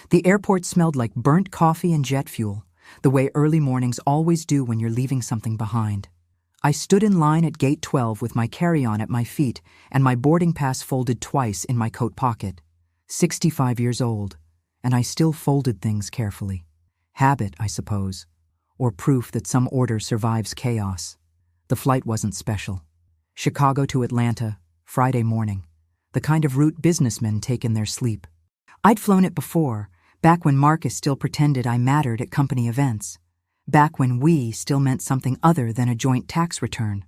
The airport smelled like burnt coffee and jet fuel, the way early mornings always do when you're leaving something behind. I stood in line at gate 12 with my carry-on at my feet and my boarding pass folded twice in my coat pocket. 65 years old, and I still folded things carefully. Habit, I suppose, or proof that some order survives chaos. The flight wasn't special. Chicago to Atlanta, Friday morning. The kind of route businessmen take in their sleep. I'd flown it before, back when Marcus still pretended I mattered at company events. Back when we still meant something other than a joint tax return.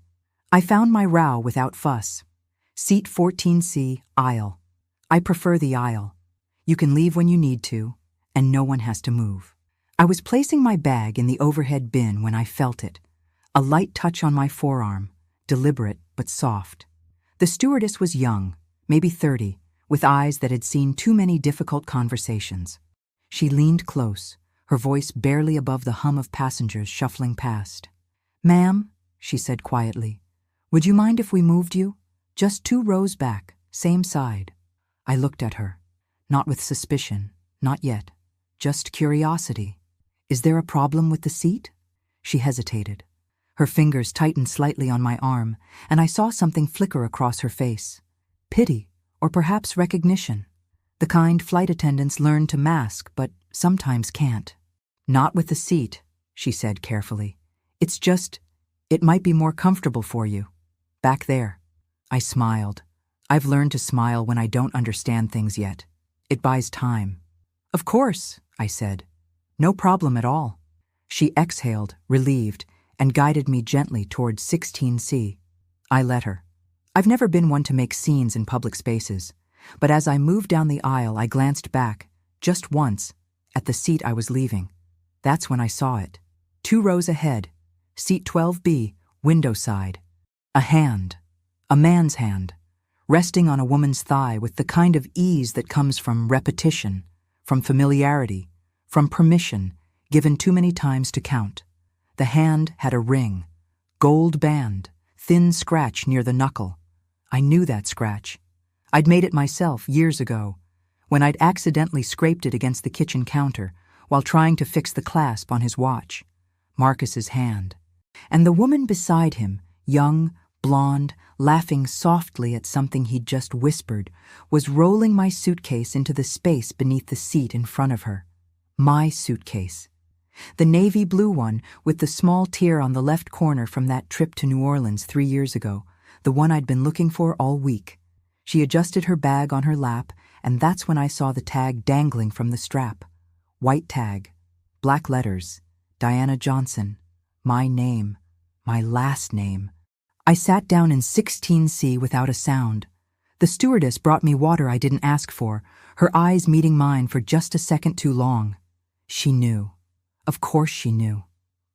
I found my row without fuss. Seat 14C, aisle. I prefer the aisle. You can leave when you need to, and no one has to move. I was placing my bag in the overhead bin when I felt it. A light touch on my forearm, deliberate but soft. The stewardess was young, maybe 30, with eyes that had seen too many difficult conversations. She leaned close, her voice barely above the hum of passengers shuffling past. "Ma'am," she said quietly, "would you mind if we moved you? Just 2 rows back, same side." I looked at her, not with suspicion, not yet, just curiosity. "Is there a problem with the seat?" She hesitated. Her fingers tightened slightly on my arm, and I saw something flicker across her face. Pity, or perhaps recognition. The kind flight attendants learn to mask, but sometimes can't. "Not with the seat," she said carefully. "It's just, it might be more comfortable for you. Back there." I smiled. I've learned to smile when I don't understand things yet. It buys time. "Of course," I said. "No problem at all." She exhaled, relieved, and guided me gently towards 16C. I let her. I've never been one to make scenes in public spaces, but as I moved down the aisle, I glanced back, just once, at the seat I was leaving. That's when I saw it. 2 rows ahead, seat 12B, window side. A hand, a man's hand, resting on a woman's thigh with the kind of ease that comes from repetition, from familiarity, from permission, given too many times to count. The hand had a ring, gold band, thin scratch near the knuckle. I knew that scratch. I'd made it myself years ago, when I'd accidentally scraped it against the kitchen counter while trying to fix the clasp on his watch. Marcus's hand. And the woman beside him, young, blonde, laughing softly at something he'd just whispered, was rolling my suitcase into the space beneath the seat in front of her. My suitcase. The navy blue one with the small tear on the left corner from that trip to New Orleans 3 years ago, the one I'd been looking for all week. She adjusted her bag on her lap, and that's when I saw the tag dangling from the strap. White tag, black letters, Diana Johnson, my name, my last name. I sat down in 16C without a sound. The stewardess brought me water I didn't ask for, her eyes meeting mine for just a second too long. She knew. Of course she knew.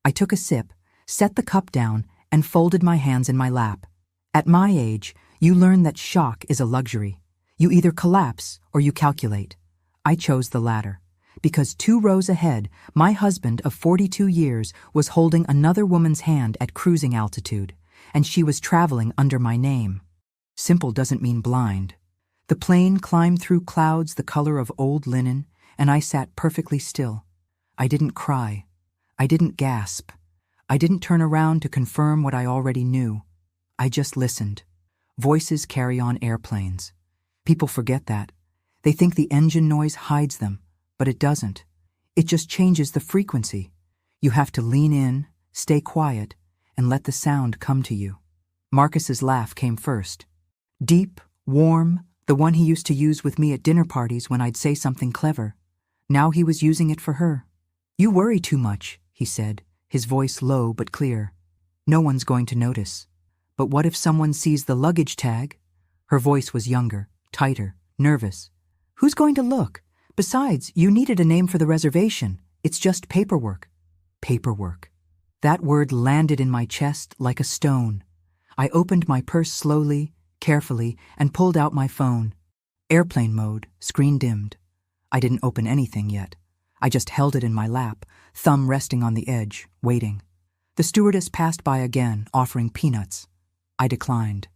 I took a sip, set the cup down, and folded my hands in my lap. At my age, you learn that shock is a luxury. You either collapse or you calculate. I chose the latter, because 2 rows ahead, my husband of 42 years was holding another woman's hand at cruising altitude, and she was traveling under my name. Simple doesn't mean blind. The plane climbed through clouds the color of old linen, and I sat perfectly still. I didn't cry. I didn't gasp. I didn't turn around to confirm what I already knew. I just listened. Voices carry on airplanes. People forget that. They think the engine noise hides them, but it doesn't. It just changes the frequency. You have to lean in, stay quiet, and let the sound come to you. Marcus's laugh came first. Deep, warm, the one he used to use with me at dinner parties when I'd say something clever. Now he was using it for her. "You worry too much," he said, his voice low but clear. "No one's going to notice. But what if someone sees the luggage tag?" Her voice was younger, tighter, nervous. "Who's going to look? Besides, you needed a name for the reservation. It's just paperwork." Paperwork. That word landed in my chest like a stone. I opened my purse slowly, carefully, and pulled out my phone. Airplane mode, screen dimmed. I didn't open anything yet. I just held it in my lap, thumb resting on the edge, waiting. The stewardess passed by again, offering peanuts. I declined.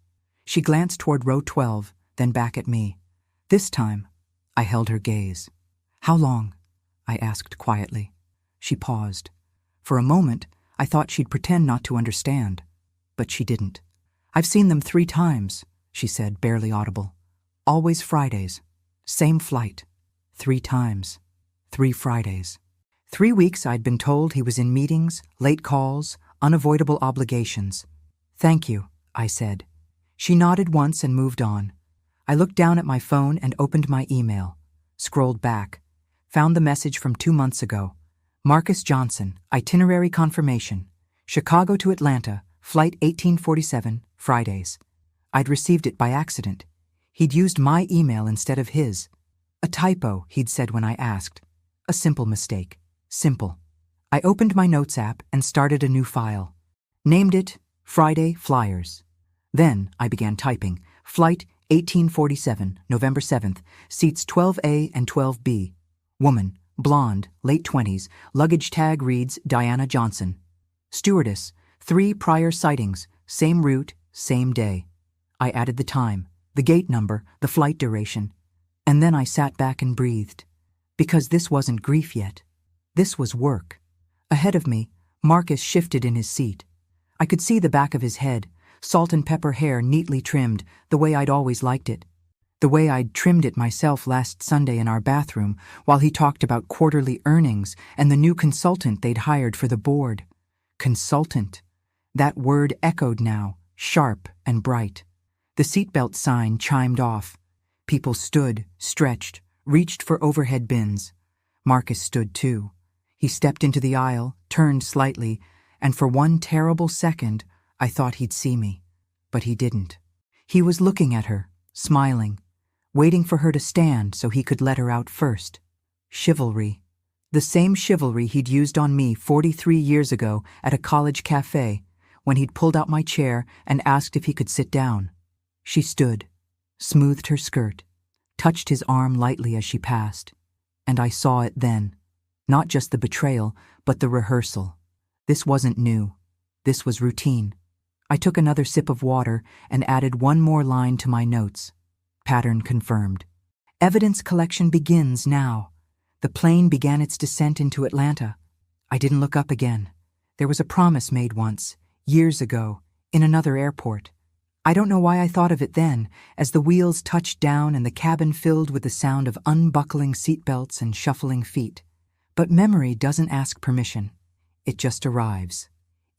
She glanced toward row 12, then back at me. This time, I held her gaze. How long? I asked quietly. She paused. For a moment, I thought she'd pretend not to understand. But she didn't. I've seen them 3 times, she said, barely audible. Always Fridays. Same flight. 3 times. 3 Fridays. 3 weeks I'd been told he was in meetings, late calls, unavoidable obligations. Thank you, I said. She nodded once and moved on. I looked down at my phone and opened my email. Scrolled back. Found the message from 2 months ago. Marcus Johnson, itinerary confirmation. Chicago to Atlanta, flight 1847, Fridays. I'd received it by accident. He'd used my email instead of his. A typo, he'd said when I asked. A simple mistake. Simple. I opened my notes app and started a new file. Named it Friday Flyers. Then I began typing. Flight 1847, November 7th, seats 12A and 12B. Woman, blonde, late 20s, luggage tag reads Diana Johnson. Stewardess, 3 prior sightings, same route, same day. I added the time, the gate number, the flight duration. And then I sat back and breathed. Because this wasn't grief yet. This was work. Ahead of me, Marcus shifted in his seat. I could see the back of his head, salt and pepper hair neatly trimmed, the way I'd always liked it. The way I'd trimmed it myself last Sunday in our bathroom while he talked about quarterly earnings and the new consultant they'd hired for the board. Consultant. That word echoed now, sharp and bright. The seatbelt sign chimed off. People stood, stretched, reached for overhead bins. Marcus stood too. He stepped into the aisle, turned slightly, and for one terrible second, I thought he'd see me. But he didn't. He was looking at her, smiling, waiting for her to stand so he could let her out first. Chivalry. The same chivalry he'd used on me 43 years ago at a college cafe when he'd pulled out my chair and asked if he could sit down. She stood, smoothed her skirt, touched his arm lightly as she passed. And I saw it then. Not just the betrayal, but the rehearsal. This wasn't new. This was routine. I took another sip of water and added one more line to my notes. Pattern confirmed. Evidence collection begins now. The plane began its descent into Atlanta. I didn't look up again. There was a promise made once, years ago, in another airport. I don't know why I thought of it then, as the wheels touched down and the cabin filled with the sound of unbuckling seatbelts and shuffling feet. But memory doesn't ask permission. It just arrives.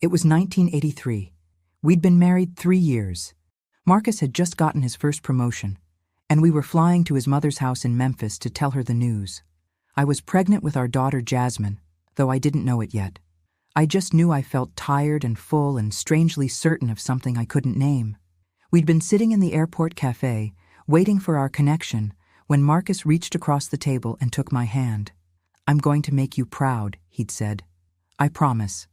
It was 1983. We'd been married 3 years. Marcus had just gotten his first promotion, and we were flying to his mother's house in Memphis to tell her the news. I was pregnant with our daughter Jasmine, though I didn't know it yet. I just knew I felt tired and full and strangely certain of something I couldn't name. We'd been sitting in the airport cafe, waiting for our connection, when Marcus reached across the table and took my hand. "I'm going to make you proud," he'd said. "I promise.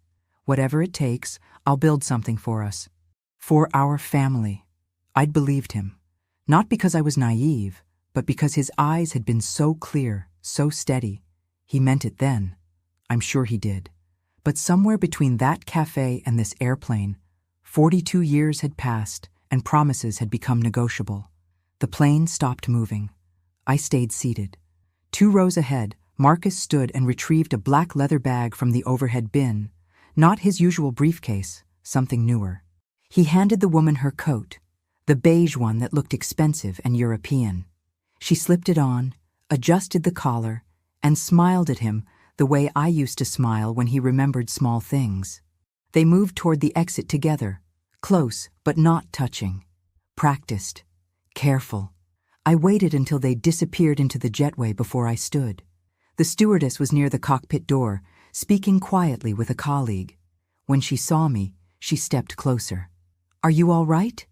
Whatever it takes, I'll build something for us. For our family." I'd believed him. Not because I was naive, but because his eyes had been so clear, so steady. He meant it then. I'm sure he did. But somewhere between that cafe and this airplane, 42 years had passed and promises had become negotiable. The plane stopped moving. I stayed seated. 2 rows ahead, Marcus stood and retrieved a black leather bag from the overhead bin. Not his usual briefcase, something newer. He handed the woman her coat, the beige one that looked expensive and European. She slipped it on, adjusted the collar, and smiled at him the way I used to smile when he remembered small things. They moved toward the exit together, close but not touching. Practiced. Careful. I waited until they disappeared into the jetway before I stood. The stewardess was near the cockpit door, speaking quietly with a colleague. When she saw me, she stepped closer. "Are you all right?"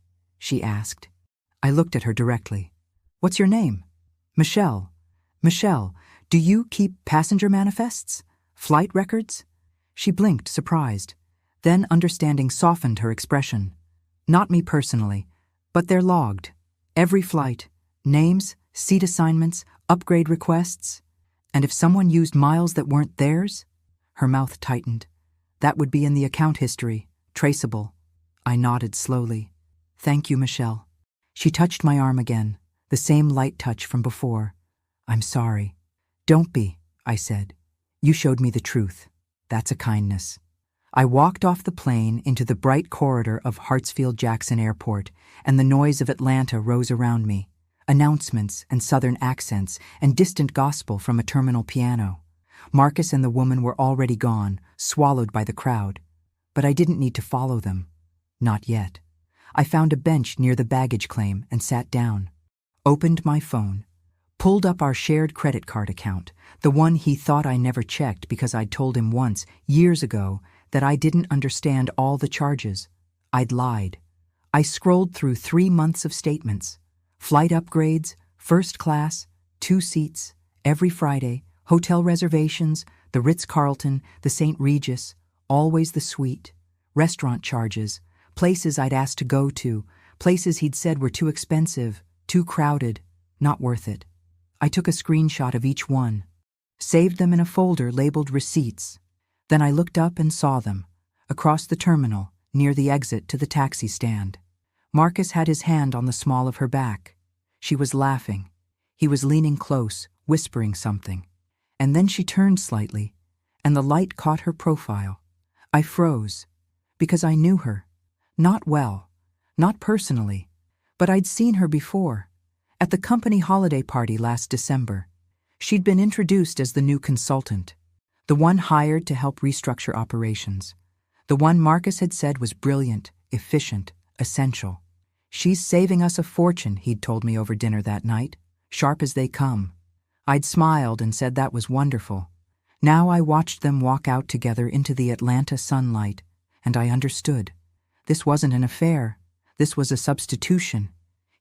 she asked. I looked at her directly. "What's your name?" "Michelle." "Michelle, do you keep passenger manifests? Flight records?" She blinked, surprised. Then understanding softened her expression. "Not me personally, but they're logged. Every flight. Names, seat assignments, upgrade requests. And if someone used miles that weren't theirs?" Her mouth tightened. "That would be in the account history, traceable." I nodded slowly. "Thank you, Michelle." She touched my arm again, the same light touch from before. "I'm sorry." Don't be, I said. You showed me the truth. That's a kindness. I walked off the plane into the bright corridor of Hartsfield-Jackson Airport, and the noise of Atlanta rose around me. Announcements and southern accents and distant gospel from a terminal piano. Marcus and the woman were already gone, swallowed by the crowd. But I didn't need to follow them. Not yet. I found a bench near the baggage claim and sat down. Opened my phone. Pulled up our shared credit card account, the one he thought I never checked because I'd told him once, years ago, that I didn't understand all the charges. I'd lied. I scrolled through 3 months of statements. Flight upgrades, first class, 2 seats, every Friday, hotel reservations, the Ritz-Carlton, the St. Regis, always the suite, restaurant charges, places I'd asked to go to, places he'd said were too expensive, too crowded, not worth it. I took a screenshot of each one, saved them in a folder labeled receipts. Then I looked up and saw them, across the terminal, near the exit to the taxi stand. Marcus had his hand on the small of her back. She was laughing. He was leaning close, whispering something. And then she turned slightly, and the light caught her profile. I froze, because I knew her. Not well, not personally, but I'd seen her before. At the company holiday party last December, she'd been introduced as the new consultant, the one hired to help restructure operations, the one Marcus had said was brilliant, efficient, essential. She's saving us a fortune, he'd told me over dinner that night, sharp as they come. I'd smiled and said that was wonderful. Now I watched them walk out together into the Atlanta sunlight, and I understood. This wasn't an affair. This was a substitution.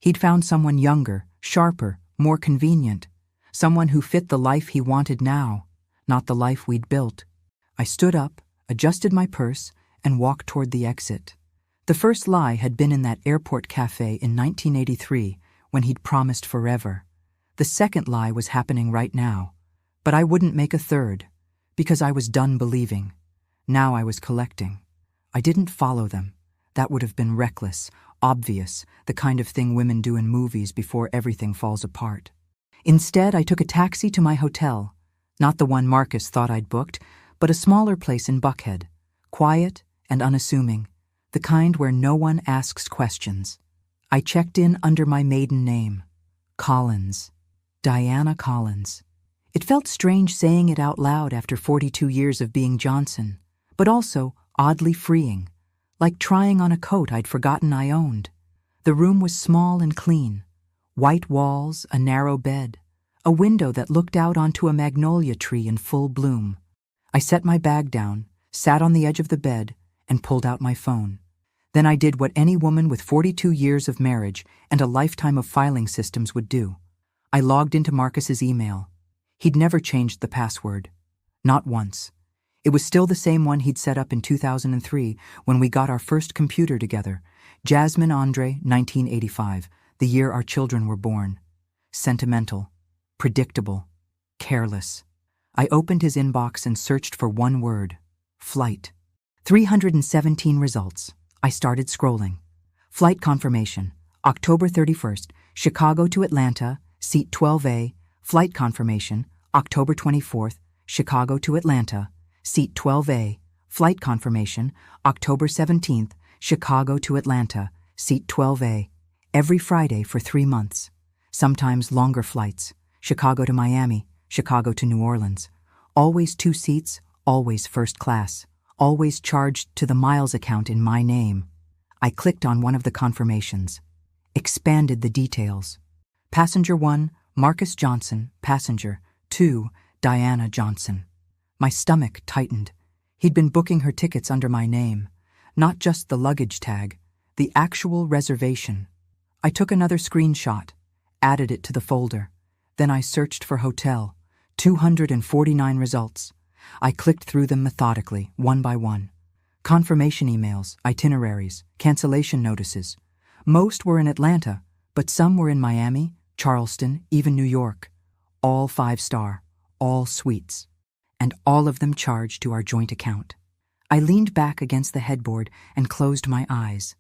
He'd found someone younger, sharper, more convenient, someone who fit the life he wanted now, not the life we'd built. I stood up, adjusted my purse, and walked toward the exit. The first lie had been in that airport cafe in 1983 when he'd promised forever. The second lie was happening right now, but I wouldn't make a third, because I was done believing. Now I was collecting. I didn't follow them. That would have been reckless, obvious, the kind of thing women do in movies before everything falls apart. Instead, I took a taxi to my hotel, not the one Marcus thought I'd booked, but a smaller place in Buckhead, quiet and unassuming, the kind where no one asks questions. I checked in under my maiden name, Collins, Diana Collins. It felt strange saying it out loud after 42 years of being Johnson, but also oddly freeing, like trying on a coat I'd forgotten I owned. The room was small and clean. White walls, a narrow bed, a window that looked out onto a magnolia tree in full bloom. I set my bag down, sat on the edge of the bed, and pulled out my phone. Then I did what any woman with 42 years of marriage and a lifetime of filing systems would do. I logged into Marcus's email. He'd never changed the password. Not once. It was still the same one he'd set up in 2003 when we got our first computer together. Jasmine Andre, 1985, the year our children were born. Sentimental, predictable, careless. I opened his inbox and searched for one word: flight. 317 results. I started scrolling. Flight confirmation, October 31st, Chicago to Atlanta, seat 12A. Flight confirmation, October 24th, Chicago to Atlanta, seat 12A. Flight confirmation, October 17th, Chicago to Atlanta, seat 12A. Every Friday for 3 months. Sometimes longer flights. Chicago to Miami, Chicago to New Orleans. Always 2 seats, always first class. Always charged to the miles account in my name. I clicked on one of the confirmations. Expanded the details. Passenger 1, Marcus Johnson. Passenger 2, Diana Johnson. My stomach tightened. He'd been booking her tickets under my name. Not just the luggage tag, the actual reservation. I took another screenshot, added it to the folder. Then I searched for hotel. 249 results. I clicked through them methodically, one by one. Confirmation emails, itineraries, cancellation notices. Most were in Atlanta, but some were in Miami, Charleston, even New York. All 5-star, all suites. And all of them charged to our joint account. I leaned back against the headboard and closed my eyes.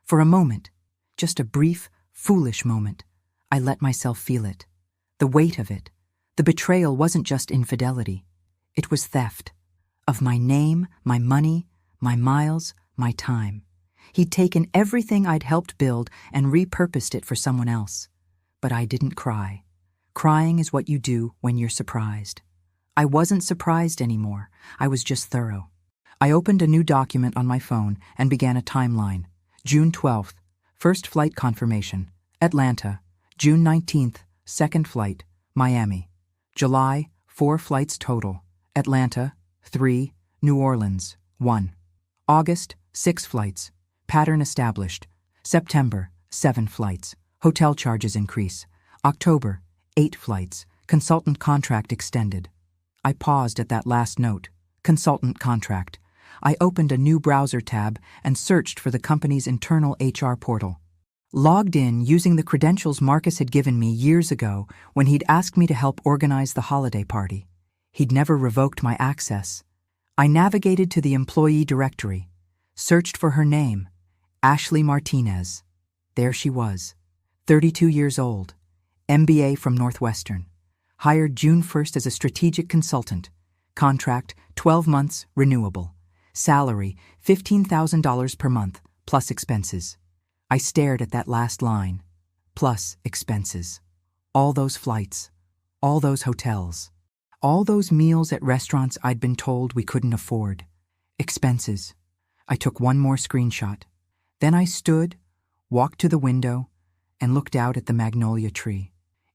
For a moment, just a brief, foolish moment, I let myself feel it. The weight of it, The betrayal wasn't just infidelity. It was theft. Of my name, my money, my miles, my time. He'd taken everything I'd helped build and repurposed it for someone else. But I didn't cry. Crying is what you do when you're surprised. I wasn't surprised anymore. I was just thorough. I opened a new document on my phone and began a timeline. June 12th, first flight confirmation. Atlanta. June 19th, second flight. Miami. July, 4 flights total. Atlanta, 3. New Orleans, 1. August, 6 flights. Pattern established. September, 7 flights. Hotel charges increase. October, 8 flights. Consultant contract extended. I paused at that last note. Consultant contract. I opened a new browser tab and searched for the company's internal HR portal. Logged in using the credentials Marcus had given me years ago when he'd asked me to help organize the holiday party. He'd never revoked my access. I navigated to the employee directory, searched for her name, Ashley Martinez. There she was, 32 years old, MBA from Northwestern, hired June 1st as a strategic consultant, contract 12 months, renewable, salary $15,000 per month, plus expenses. I stared at that last line, plus expenses. All those flights, all those hotels, all those meals at restaurants I'd been told we couldn't afford. Expenses. I took one more screenshot. Then I stood, walked to the window, and looked out at the magnolia tree.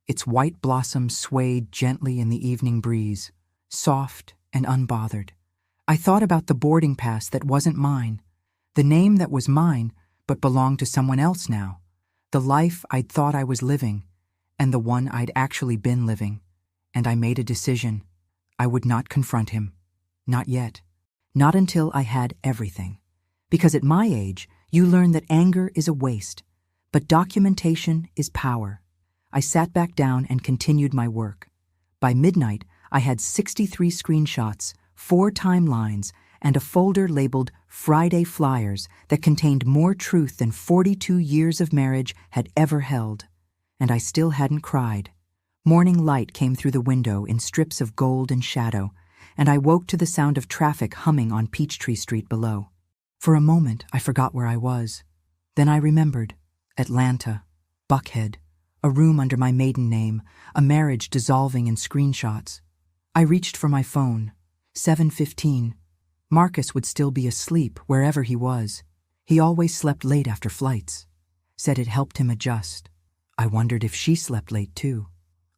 Its white blossoms swayed gently in the evening breeze, soft and unbothered. I thought about the boarding pass that wasn't mine, the name that was mine but belonged to someone else now, the life I'd thought I was living, and the one I'd actually been living. And I made a decision. I would not confront him. Not yet. Not until I had everything. Because at my age, you learn that anger is a waste, but documentation is power. I sat back down and continued my work. By midnight, I had 63 screenshots, 4 timelines, and a folder labeled Friday Flyers that contained more truth than 42 years of marriage had ever held. And I still hadn't cried. Morning light came through the window in strips of gold and shadow, and I woke to the sound of traffic humming on Peachtree Street below. For a moment, I forgot where I was. Then I remembered. Atlanta. Buckhead. A room under my maiden name. A marriage dissolving in screenshots. I reached for my phone. 7:15. Marcus would still be asleep wherever he was. He always slept late after flights. Said it helped him adjust. I wondered if she slept late too.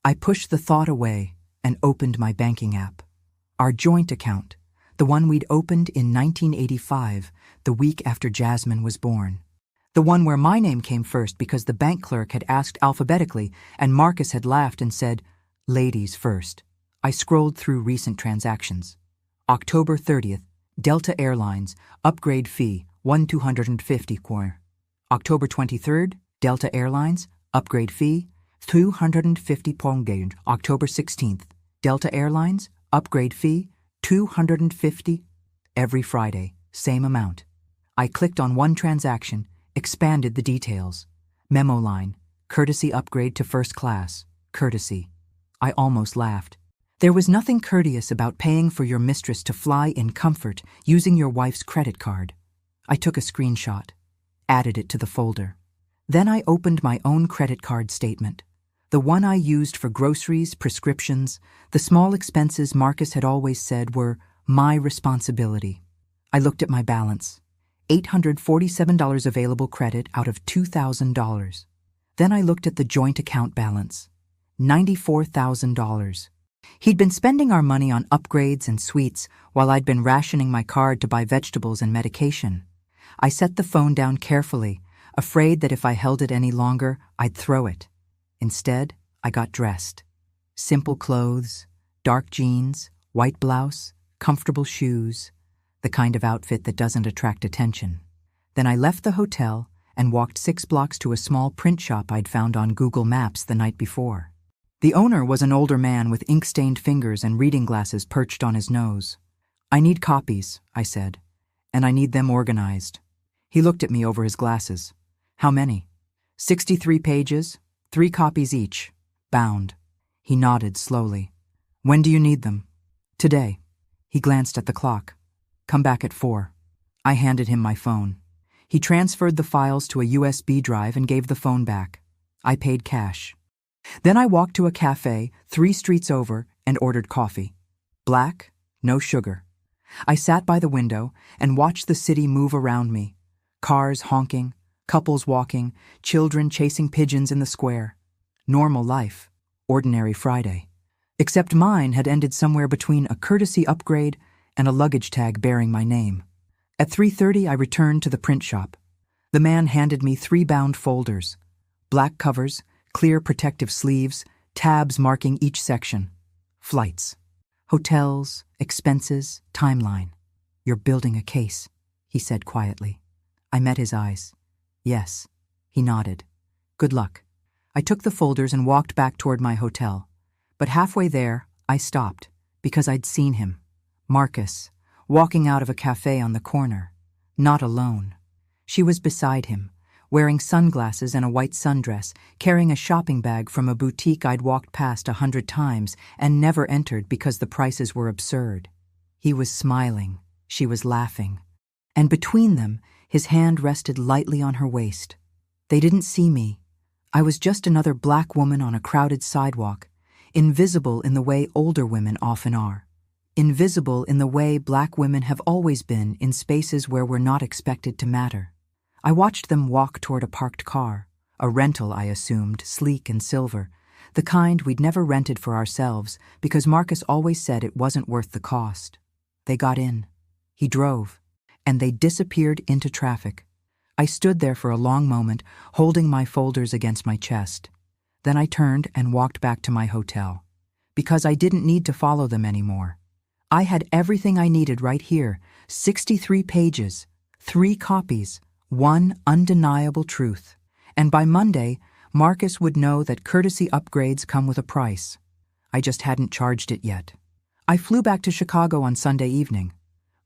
I pushed the thought away and opened my banking app. Our joint account, the one we'd opened in 1985, the week after Jasmine was born. The one where my name came first because the bank clerk had asked alphabetically and Marcus had laughed and said, "Ladies first." I scrolled through recent transactions. October 30th, Delta Airlines, upgrade fee, 1,250 kr. October 23rd, Delta Airlines, upgrade fee, 250 kr. October 16th, Delta Airlines, upgrade fee, 250. Every Friday, same amount. I clicked on one transaction, expanded the details. Memo line, courtesy upgrade to first class, courtesy. I almost laughed. There was nothing courteous about paying for your mistress to fly in comfort using your wife's credit card. I took a screenshot, added it to the folder. Then I opened my own credit card statement, the one I used for groceries, prescriptions, the small expenses Marcus had always said were my responsibility. I looked at my balance, $847 available credit out of $2,000. Then I looked at the joint account balance, $94,000. He'd been spending our money on upgrades and sweets while I'd been rationing my card to buy vegetables and medication. I set the phone down carefully, afraid that if I held it any longer, I'd throw it. Instead, I got dressed. Simple clothes, dark jeans, white blouse, comfortable shoes, the kind of outfit that doesn't attract attention. Then I left the hotel and walked 6 blocks to a small print shop I'd found on Google Maps the night before. The owner was an older man with ink-stained fingers and reading glasses perched on his nose. "I need copies," I said, "and I need them organized." He looked at me over his glasses. "How many?" 63 pages, 3 copies each, bound." He nodded slowly. When do you need them? Today. He glanced at the clock. Come back at 4. I handed him my phone. He transferred the files to a USB drive and gave the phone back. I paid cash. Then I walked to a cafe 3 streets over and ordered coffee. Black, no sugar. I sat by the window and watched the city move around me. Cars honking, couples walking, children chasing pigeons in the square. Normal life, ordinary Friday. Except mine had ended somewhere between a courtesy upgrade and a luggage tag bearing my name. At 3:30 I returned to the print shop. The man handed me 3 bound folders. Black covers, clear protective sleeves, tabs marking each section. Flights. Hotels, expenses, timeline. You're building a case, he said quietly. I met his eyes. Yes, he nodded. Good luck. I took the folders and walked back toward my hotel. But halfway there, I stopped, because I'd seen him. Marcus, walking out of a cafe on the corner. Not alone. She was beside him, wearing sunglasses and a white sundress, carrying a shopping bag from a boutique I'd walked past 100 times and never entered because the prices were absurd. He was smiling. She was laughing. And between them, his hand rested lightly on her waist. They didn't see me. I was just another black woman on a crowded sidewalk, invisible in the way older women often are. Invisible in the way black women have always been in spaces where we're not expected to matter. I watched them walk toward a parked car, a rental, I assumed, sleek and silver, the kind we'd never rented for ourselves because Marcus always said it wasn't worth the cost. They got in. He drove, and they disappeared into traffic. I stood there for a long moment, holding my folders against my chest. Then I turned and walked back to my hotel, because I didn't need to follow them anymore. I had everything I needed right here, 63 pages, 3 copies, 1 undeniable truth. And by Monday, Marcus would know that courtesy upgrades come with a price. I just hadn't charged it yet. I flew back to Chicago on Sunday evening.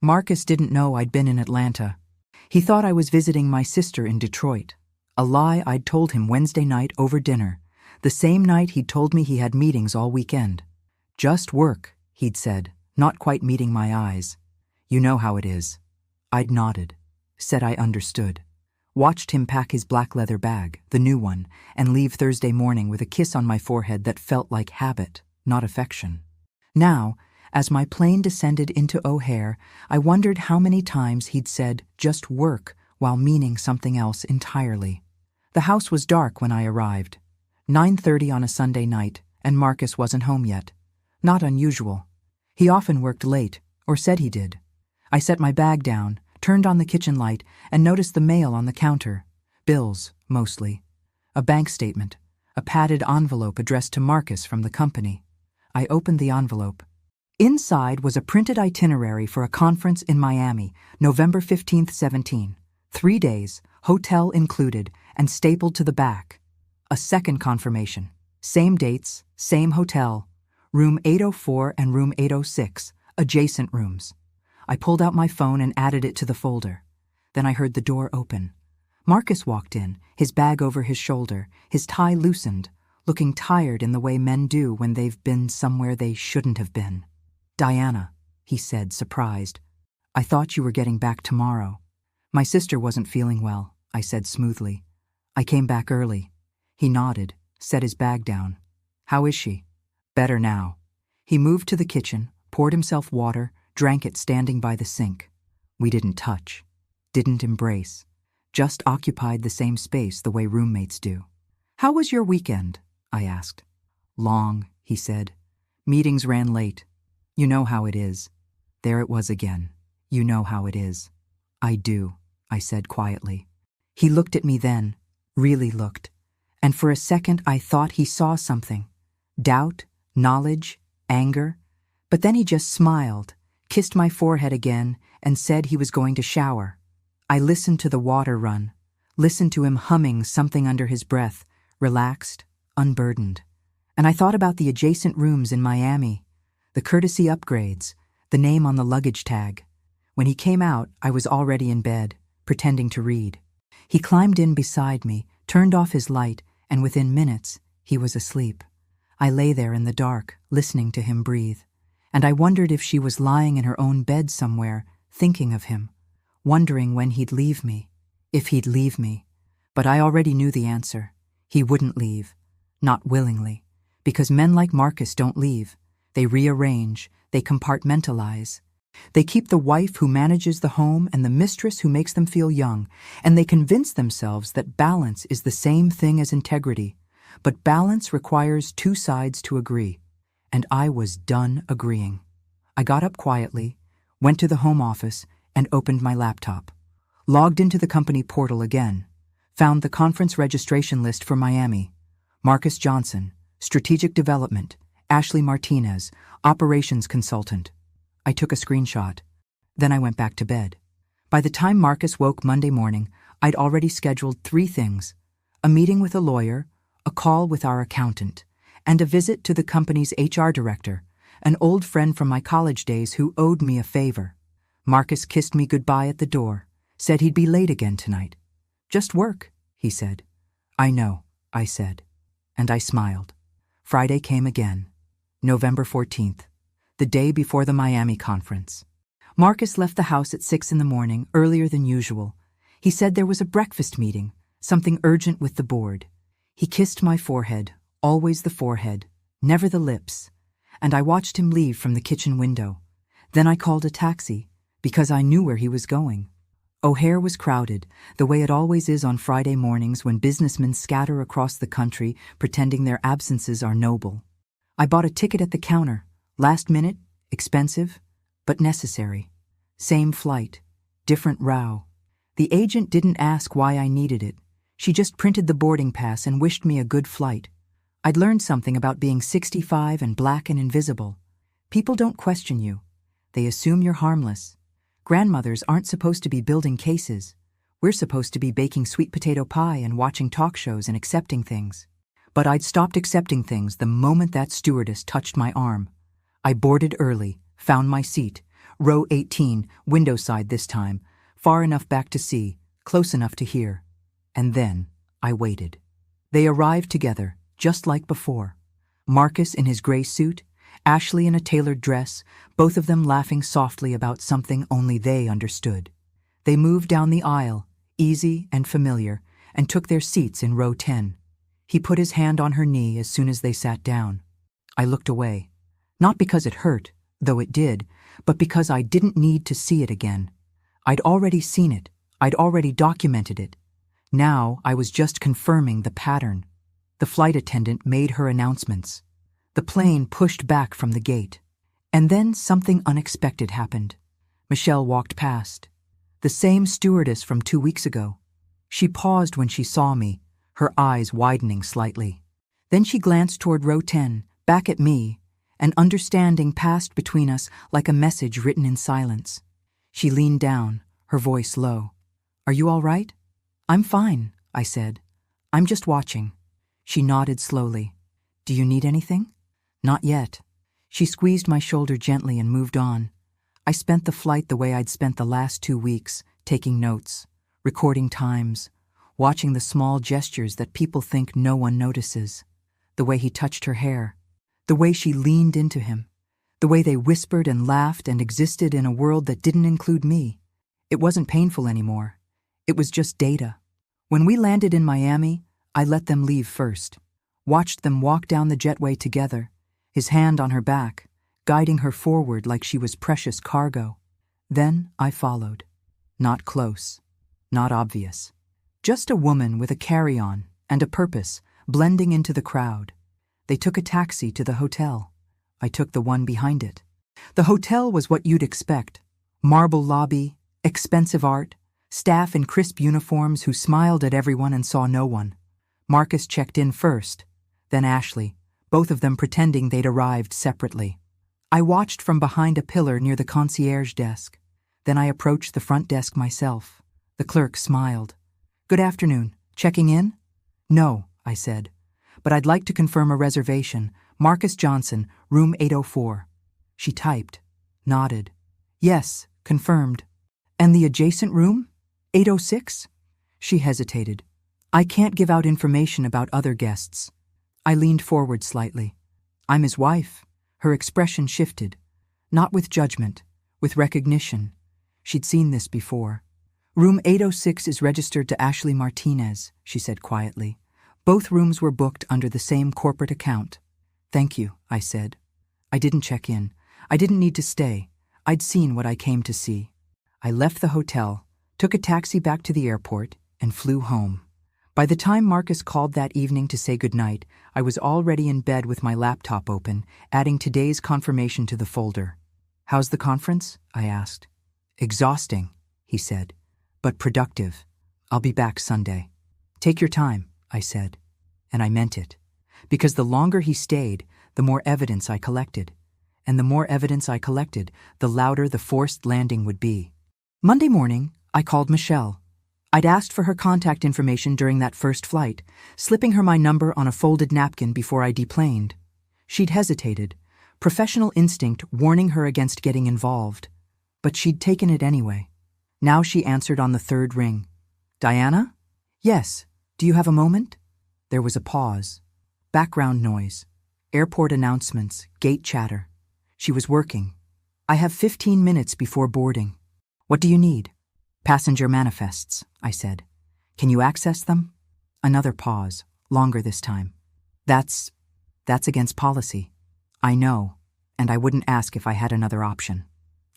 Marcus didn't know I'd been in Atlanta. He thought I was visiting my sister in Detroit, a lie I'd told him Wednesday night over dinner, the same night he'd told me he had meetings all weekend. Just work, he'd said, not quite meeting my eyes. You know how it is. I'd nodded, said I understood, watched him pack his black leather bag, the new one, and leave Thursday morning with a kiss on my forehead that felt like habit, not affection. Now, as my plane descended into O'Hare, I wondered how many times he'd said, just work, while meaning something else entirely. The house was dark when I arrived. 9:30 on a Sunday night, and Marcus wasn't home yet. Not unusual. He often worked late, or said he did. I set my bag down, turned on the kitchen light, and noticed the mail on the counter. Bills, mostly. A bank statement, a padded envelope addressed to Marcus from the company. I opened the envelope. Inside was a printed itinerary for a conference in Miami, November 15th, 17. 3 days, hotel included, and stapled to the back. A second confirmation. Same dates, same hotel. Room 804 and room 806, adjacent rooms. I pulled out my phone and added it to the folder. Then I heard the door open. Marcus walked in, his bag over his shoulder, his tie loosened, looking tired in the way men do when they've been somewhere they shouldn't have been. Diana, he said, surprised. I thought you were getting back tomorrow. My sister wasn't feeling well, I said smoothly. I came back early. He nodded, set his bag down. How is she? Better now. He moved to the kitchen, poured himself water, drank it standing by the sink. We didn't touch, didn't embrace, just occupied the same space the way roommates do. How was your weekend? I asked. Long, he said. Meetings ran late. You know how it is. There it was again. You know how it is. I do, I said quietly. He looked at me then, really looked, and for a second I thought he saw something. Doubt, knowledge, anger. But then he just smiled, kissed my forehead again, and said he was going to shower. I listened to the water run, listened to him humming something under his breath, relaxed, unburdened. And I thought about the adjacent rooms in Miami, the courtesy upgrades, the name on the luggage tag. When he came out, I was already in bed, pretending to read. He climbed in beside me, turned off his light, and within minutes, he was asleep. I lay there in the dark, listening to him breathe, and I wondered if she was lying in her own bed somewhere, thinking of him, wondering when he'd leave me, if he'd leave me. But I already knew the answer. He wouldn't leave, not willingly, because men like Marcus don't leave. They rearrange, they compartmentalize. They keep the wife who manages the home and the mistress who makes them feel young, and they convince themselves that balance is the same thing as integrity. But balance requires two sides to agree, and I was done agreeing. I got up quietly, went to the home office, and opened my laptop. Logged into the company portal again. Found the conference registration list for Miami. Marcus Johnson, Strategic Development, Ashley Martinez, Operations Consultant. I took a screenshot. Then I went back to bed. By the time Marcus woke Monday morning, I'd already scheduled 3 things: a meeting with a lawyer, a call with our accountant, and a visit to the company's HR director, an old friend from my college days who owed me a favor. Marcus kissed me goodbye at the door, said he'd be late again tonight. "Just work," he said. "I know," I said, and I smiled. Friday came again, November 14th, the day before the Miami conference. Marcus left the house at 6 in the morning, earlier than usual. He said there was a breakfast meeting, something urgent with the board. He kissed my forehead, always the forehead, never the lips, and I watched him leave from the kitchen window. Then I called a taxi, because I knew where he was going. O'Hare was crowded, the way it always is on Friday mornings when businessmen scatter across the country pretending their absences are noble. I bought a ticket at the counter, last minute, expensive, but necessary. Same flight, different row. The agent didn't ask why I needed it. She just printed the boarding pass and wished me a good flight. I'd learned something about being 65 and black and invisible. People don't question you. They assume you're harmless. Grandmothers aren't supposed to be building cases. We're supposed to be baking sweet potato pie and watching talk shows and accepting things. But I'd stopped accepting things the moment that stewardess touched my arm. I boarded early, found my seat, row 18, window side this time, far enough back to see, close enough to hear. And then I waited. They arrived together, just like before. Marcus in his gray suit, Ashley in a tailored dress, both of them laughing softly about something only they understood. They moved down the aisle, easy and familiar, and took their seats in row 10. He put his hand on her knee as soon as they sat down. I looked away, not because it hurt, though it did, but because I didn't need to see it again. I'd already seen it. I'd already documented it. Now I was just confirming the pattern. The flight attendant made her announcements. The plane pushed back from the gate. And then something unexpected happened. Michelle walked past. The same stewardess from 2 weeks ago. She paused when she saw me, her eyes widening slightly. Then she glanced toward row 10, back at me, and understanding passed between us like a message written in silence. She leaned down, her voice low. "Are you all right?" "I'm fine," I said. "I'm just watching." She nodded slowly. "Do you need anything?" "Not yet." She squeezed my shoulder gently and moved on. I spent the flight the way I'd spent the last 2 weeks, taking notes, recording times, watching the small gestures that people think no one notices. The way he touched her hair, the way she leaned into him, the way they whispered and laughed and existed in a world that didn't include me. It wasn't painful anymore. It was just data. When we landed in Miami, I let them leave first, watched them walk down the jetway together, his hand on her back, guiding her forward like she was precious cargo. Then I followed. Not close, not obvious. Just a woman with a carry-on and a purpose, blending into the crowd. They took a taxi to the hotel. I took the one behind it. The hotel was what you'd expect. Marble lobby, expensive art, staff in crisp uniforms who smiled at everyone and saw no one. Marcus checked in first, then Ashley, both of them pretending they'd arrived separately. I watched from behind a pillar near the concierge desk. Then I approached the front desk myself. The clerk smiled. "Good afternoon. Checking in?" "No," I said. "But I'd like to confirm a reservation. Marcus Johnson, room 804. She typed, nodded. "Yes, confirmed." "And the adjacent room? 806? She hesitated. "I can't give out information about other guests." I leaned forward slightly. I'm his wife. Her expression shifted. Not with judgment, with recognition. She'd seen this before. Room 806 is registered to Ashley Martinez, she said quietly. Both rooms were booked under the same corporate account. Thank you, I said. I didn't check in. I didn't need to stay. I'd seen what I came to see. I left the hotel, took a taxi back to the airport, and flew home. By the time Marcus called that evening to say goodnight, I was already in bed with my laptop open, adding today's confirmation to the folder. How's the conference? I asked. Exhausting, he said, but productive. I'll be back Sunday. Take your time, I said. And I meant it. Because the longer he stayed, the more evidence I collected. And the more evidence I collected, the louder the forced landing would be. Monday morning, I called Michelle. I'd asked for her contact information during that first flight, slipping her my number on a folded napkin before I deplaned. She'd hesitated, professional instinct warning her against getting involved. But she'd taken it anyway. Now she answered on the third ring. Diana? Yes. Do you have a moment? There was a pause. Background noise. Airport announcements, gate chatter. She was working. I have 15 minutes before boarding. What do you need? Passenger manifests, I said. Can you access them? Another pause, longer this time. That's against policy. I know, and I wouldn't ask if I had another option.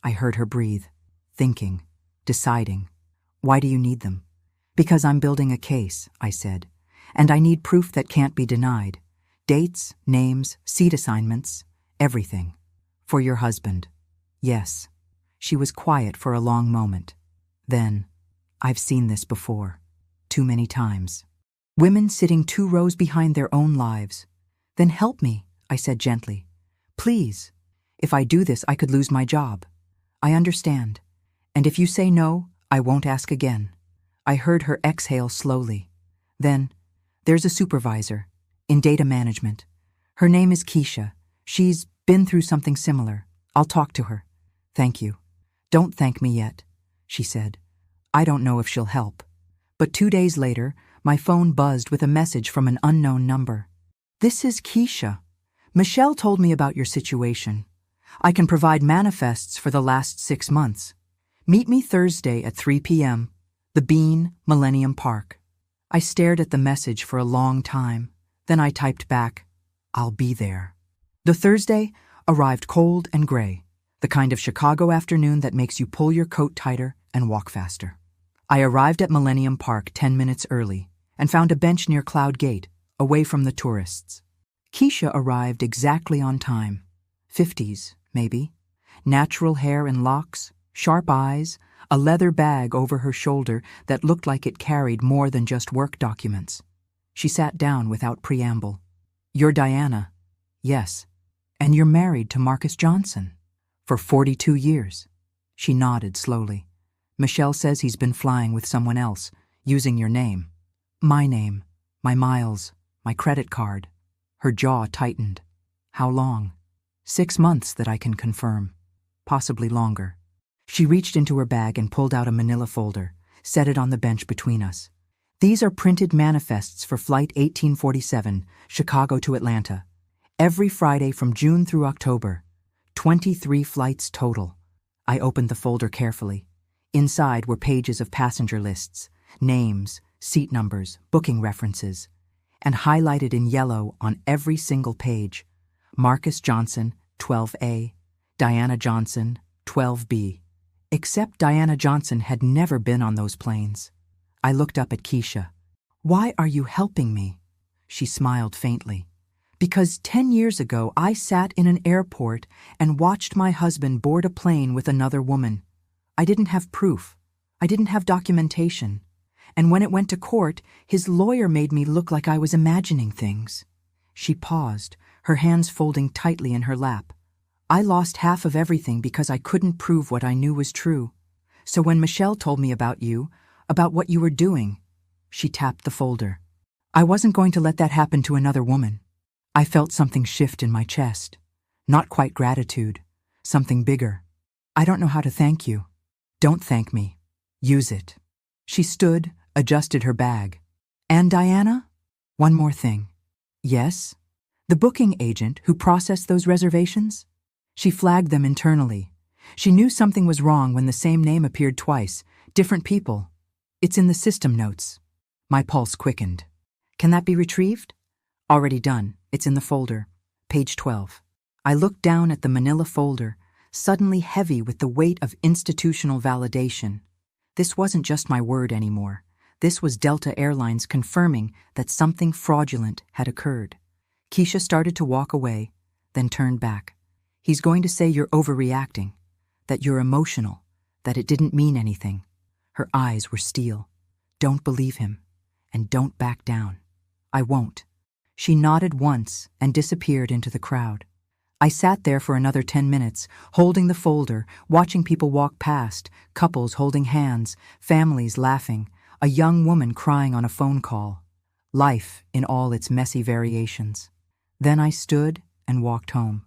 I heard her breathe, thinking, deciding. Why do you need them? Because I'm building a case, I said, and I need proof that can't be denied. Dates, names, seat assignments, everything. For your husband. Yes. She was quiet for a long moment. Then, I've seen this before. Too many times. Women sitting 2 rows behind their own lives. Then help me, I said gently. Please. If I do this, I could lose my job. I understand. And if you say no, I won't ask again. I heard her exhale slowly. Then, there's a supervisor, in data management. Her name is Keisha. She's been through something similar. I'll talk to her. Thank you. Don't thank me yet, she said. I don't know if she'll help. But 2 days later, my phone buzzed with a message from an unknown number. This is Keisha. Michelle told me about your situation. I can provide manifests for the last 6 months. Meet me Thursday at 3 p.m., The Bean, Millennium Park. I stared at the message for a long time. Then I typed back, I'll be there. The Thursday arrived cold and gray, the kind of Chicago afternoon that makes you pull your coat tighter and walk faster. I arrived at Millennium Park 10 minutes early and found a bench near Cloud Gate, away from the tourists. Keisha arrived exactly on time. 50s, maybe. Natural hair and locks, sharp eyes, a leather bag over her shoulder that looked like it carried more than just work documents. She sat down without preamble. You're Diana. Yes. And you're married to Marcus Johnson. For 42 years. She nodded slowly. Michelle says he's been flying with someone else, using your name. My name, my miles, my credit card. Her jaw tightened. How long? 6 months that I can confirm. Possibly longer. She reached into her bag and pulled out a manila folder, set it on the bench between us. These are printed manifests for Flight 1847, Chicago to Atlanta. Every Friday from June through October. 23 flights total. I opened the folder carefully. Inside were pages of passenger lists, names, seat numbers, booking references, and highlighted in yellow on every single page, Marcus Johnson, 12A, Diana Johnson, 12B. Except Diana Johnson had never been on those planes. I looked up at Keisha. Why are you helping me? She smiled faintly. Because 10 years ago I sat in an airport and watched my husband board a plane with another woman. I didn't have proof. I didn't have documentation. And when it went to court, his lawyer made me look like I was imagining things. She paused, her hands folding tightly in her lap. I lost half of everything because I couldn't prove what I knew was true. So when Michelle told me about you, about what you were doing, she tapped the folder. I wasn't going to let that happen to another woman. I felt something shift in my chest. Not quite gratitude. Something bigger. I don't know how to thank you. Don't thank me. Use it. She stood, adjusted her bag. And Diana? One more thing. Yes? The booking agent who processed those reservations? She flagged them internally. She knew something was wrong when the same name appeared twice, different people. It's in the system notes. My pulse quickened. Can that be retrieved? Already done. It's in the folder. Page 12. I looked down at the manila folder, suddenly heavy with the weight of institutional validation. This wasn't just my word anymore. This was Delta Airlines confirming that something fraudulent had occurred. Keisha started to walk away, then turned back. He's going to say you're overreacting, that you're emotional, that it didn't mean anything. Her eyes were steel. Don't believe him, and don't back down. I won't. She nodded once and disappeared into the crowd. I sat there for another 10 minutes, holding the folder, watching people walk past, couples holding hands, families laughing, a young woman crying on a phone call. Life in all its messy variations. Then I stood and walked home.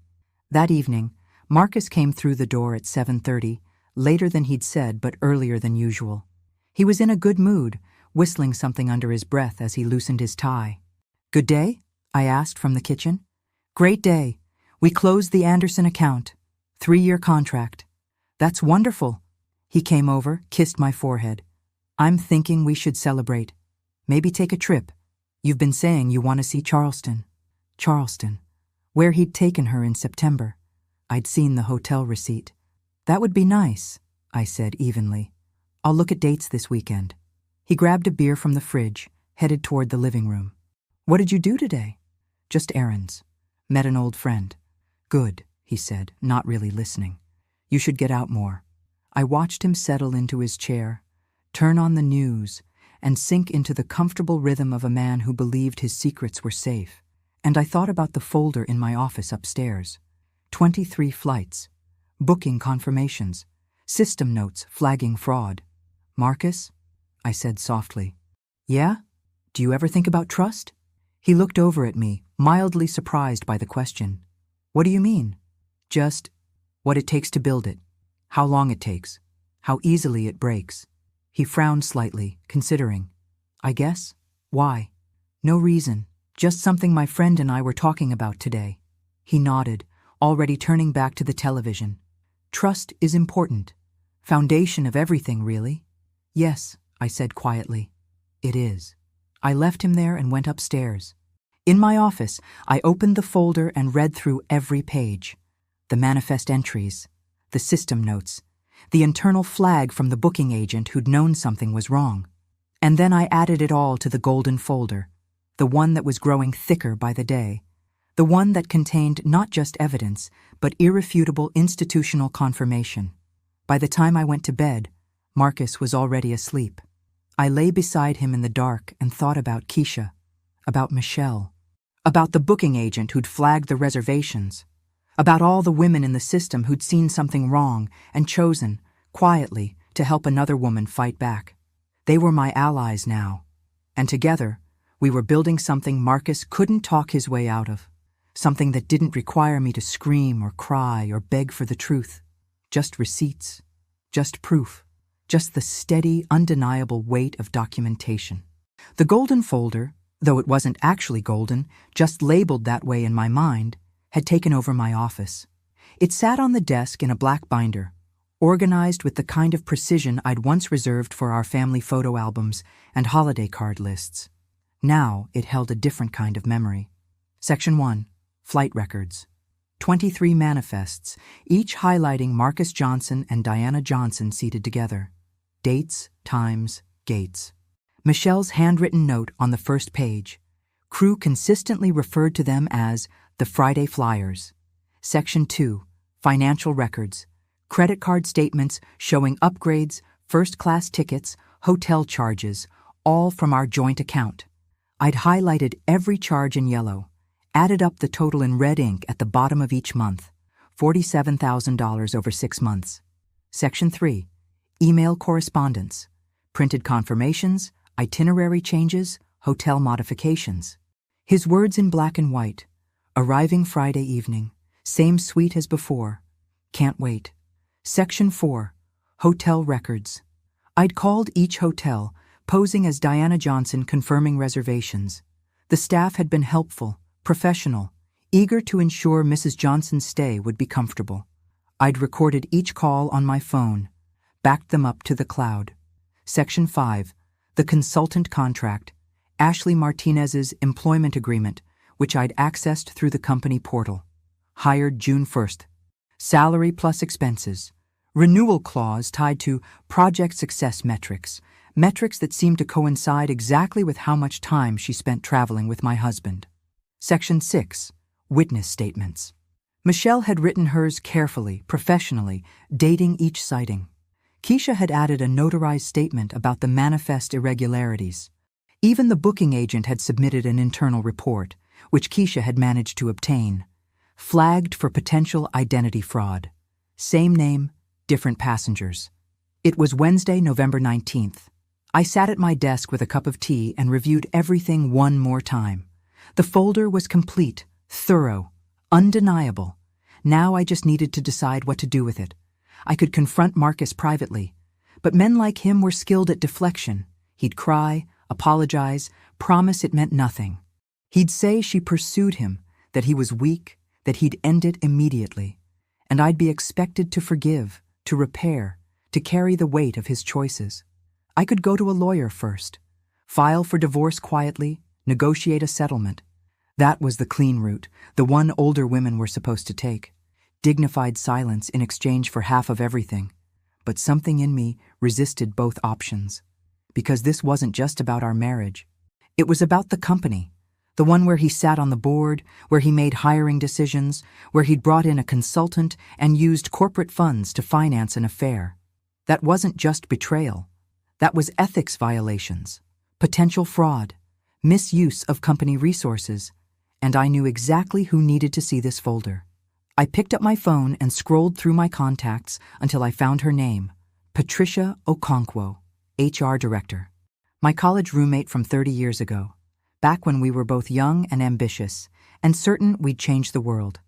That evening, Marcus came through the door at 7:30, later than he'd said but earlier than usual. He was in a good mood, whistling something under his breath as he loosened his tie. "Good day?" I asked from the kitchen. "Great day. We closed the Anderson account. 3-year contract." "That's wonderful." He came over, kissed my forehead. "I'm thinking we should celebrate. Maybe take a trip. You've been saying you want to see Charleston." Charleston. Where he'd taken her in September. I'd seen the hotel receipt. "That would be nice," I said evenly. "I'll look at dates this weekend." He grabbed a beer from the fridge, headed toward the living room. "What did you do today?" "Just errands. Met an old friend." "Good," he said, not really listening. "You should get out more." I watched him settle into his chair, turn on the news, and sink into the comfortable rhythm of a man who believed his secrets were safe. And I thought about the folder in my office upstairs. 23 flights, booking confirmations, system notes flagging fraud. "Marcus?" I said softly. "Yeah? Do you ever think about trust?" He looked over at me, mildly surprised by the question. "What do you mean?" "Just what it takes to build it, how long it takes, how easily it breaks." He frowned slightly, considering. "I guess. Why?" "No reason. Just something my friend and I were talking about today." He nodded, already turning back to the television. "Trust is important. Foundation of everything, really." "Yes," I said quietly. "It is." I left him there and went upstairs. In my office, I opened the folder and read through every page. The manifest entries, the system notes, the internal flag from the booking agent who'd known something was wrong. And then I added it all to the golden folder, the one that was growing thicker by the day, the one that contained not just evidence, but irrefutable institutional confirmation. By the time I went to bed, Marcus was already asleep. I lay beside him in the dark and thought about Keisha, about Michelle, about the booking agent who'd flagged the reservations, about all the women in the system who'd seen something wrong and chosen, quietly, to help another woman fight back. They were my allies now, and together, we were building something Marcus couldn't talk his way out of, something that didn't require me to scream or cry or beg for the truth. Just receipts, just proof, just the steady, undeniable weight of documentation. The golden folder, though it wasn't actually golden, just labeled that way in my mind, had taken over my office. It sat on the desk in a black binder, organized with the kind of precision I'd once reserved for our family photo albums and holiday card lists. Now it held a different kind of memory. Section 1. Flight records. 23 manifests, each highlighting Marcus Johnson and Diana Johnson seated together. Dates, times, gates. Michelle's handwritten note on the first page. Crew consistently referred to them as the Friday Flyers. Section 2. Financial records. Credit card statements showing upgrades, first-class tickets, hotel charges, all from our joint account. I'd highlighted every charge in yellow, added up the total in red ink at the bottom of each month, $47,000 over 6 months. Section 3. Email correspondence. Printed confirmations, itinerary changes, hotel modifications. His words in black and white. Arriving Friday evening. Same suite as before. Can't wait. Section 4. Hotel records. I'd called each hotel, posing as Diana Johnson confirming reservations. The staff had been helpful, professional, eager to ensure Mrs. Johnson's stay would be comfortable. I'd recorded each call on my phone, backed them up to the cloud. Section 5. The consultant contract. Ashley Martinez's employment agreement, which I'd accessed through the company portal. Hired June 1st. Salary plus expenses. Renewal clause tied to project success metrics. Metrics that seemed to coincide exactly with how much time she spent traveling with my husband. Section 6. Witness statements. Michelle had written hers carefully, professionally, dating each sighting. Keisha had added a notarized statement about the manifest irregularities. Even the booking agent had submitted an internal report, which Keisha had managed to obtain, flagged for potential identity fraud. Same name, different passengers. It was Wednesday, November 19th. I sat at my desk with a cup of tea and reviewed everything one more time. The folder was complete, thorough, undeniable. Now I just needed to decide what to do with it. I could confront Marcus privately, but men like him were skilled at deflection. He'd cry, apologize, promise it meant nothing. He'd say she pursued him, that he was weak, that he'd end it immediately, and I'd be expected to forgive, to repair, to carry the weight of his choices. I could go to a lawyer first, file for divorce quietly, negotiate a settlement. That was the clean route, the one older women were supposed to take. Dignified silence in exchange for half of everything. But something in me resisted both options. Because this wasn't just about our marriage. It was about the company. The one where he sat on the board, where he made hiring decisions, where he'd brought in a consultant and used corporate funds to finance an affair. That wasn't just betrayal. That was ethics violations, potential fraud, misuse of company resources, and I knew exactly who needed to see this folder. I picked up my phone and scrolled through my contacts until I found her name, Patricia Okonkwo, HR Director. My college roommate from 30 years ago, back when we were both young and ambitious, and certain we'd change the world.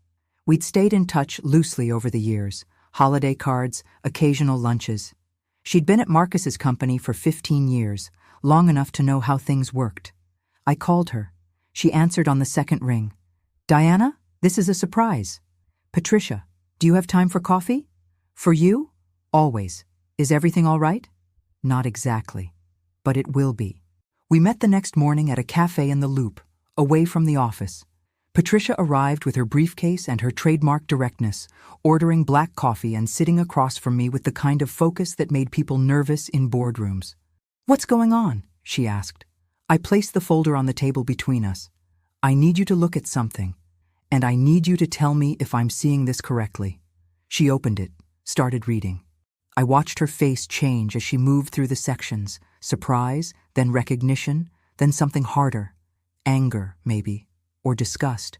We'd stayed in touch loosely over the years, holiday cards, occasional lunches. She'd been at Marcus's company for 15 years, long enough to know how things worked. I called her. She answered on the second ring. Diana, this is a surprise. Patricia, do you have time for coffee? For you? Always. Is everything all right? Not exactly, but it will be. We met the next morning at a cafe in the Loop, away from the office. Patricia arrived with her briefcase and her trademark directness, ordering black coffee and sitting across from me with the kind of focus that made people nervous in boardrooms. What's going on? She asked. I placed the folder on the table between us. I need you to look at something, and I need you to tell me if I'm seeing this correctly. She opened it, started reading. I watched her face change as she moved through the sections, surprise, then recognition, then something harder, anger, maybe. Or disgust.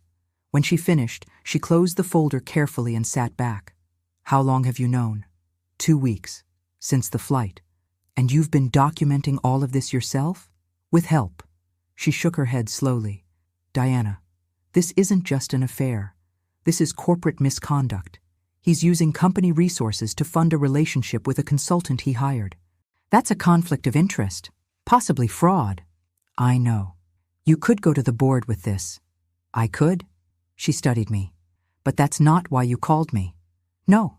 When she finished, she closed the folder carefully and sat back. How long have you known? 2 weeks. Since the flight. And you've been documenting all of this yourself? With help. She shook her head slowly. Diana, this isn't just an affair. This is corporate misconduct. He's using company resources to fund a relationship with a consultant he hired. That's a conflict of interest. Possibly fraud. I know. You could go to the board with this. I could. She studied me. But that's not why you called me. No.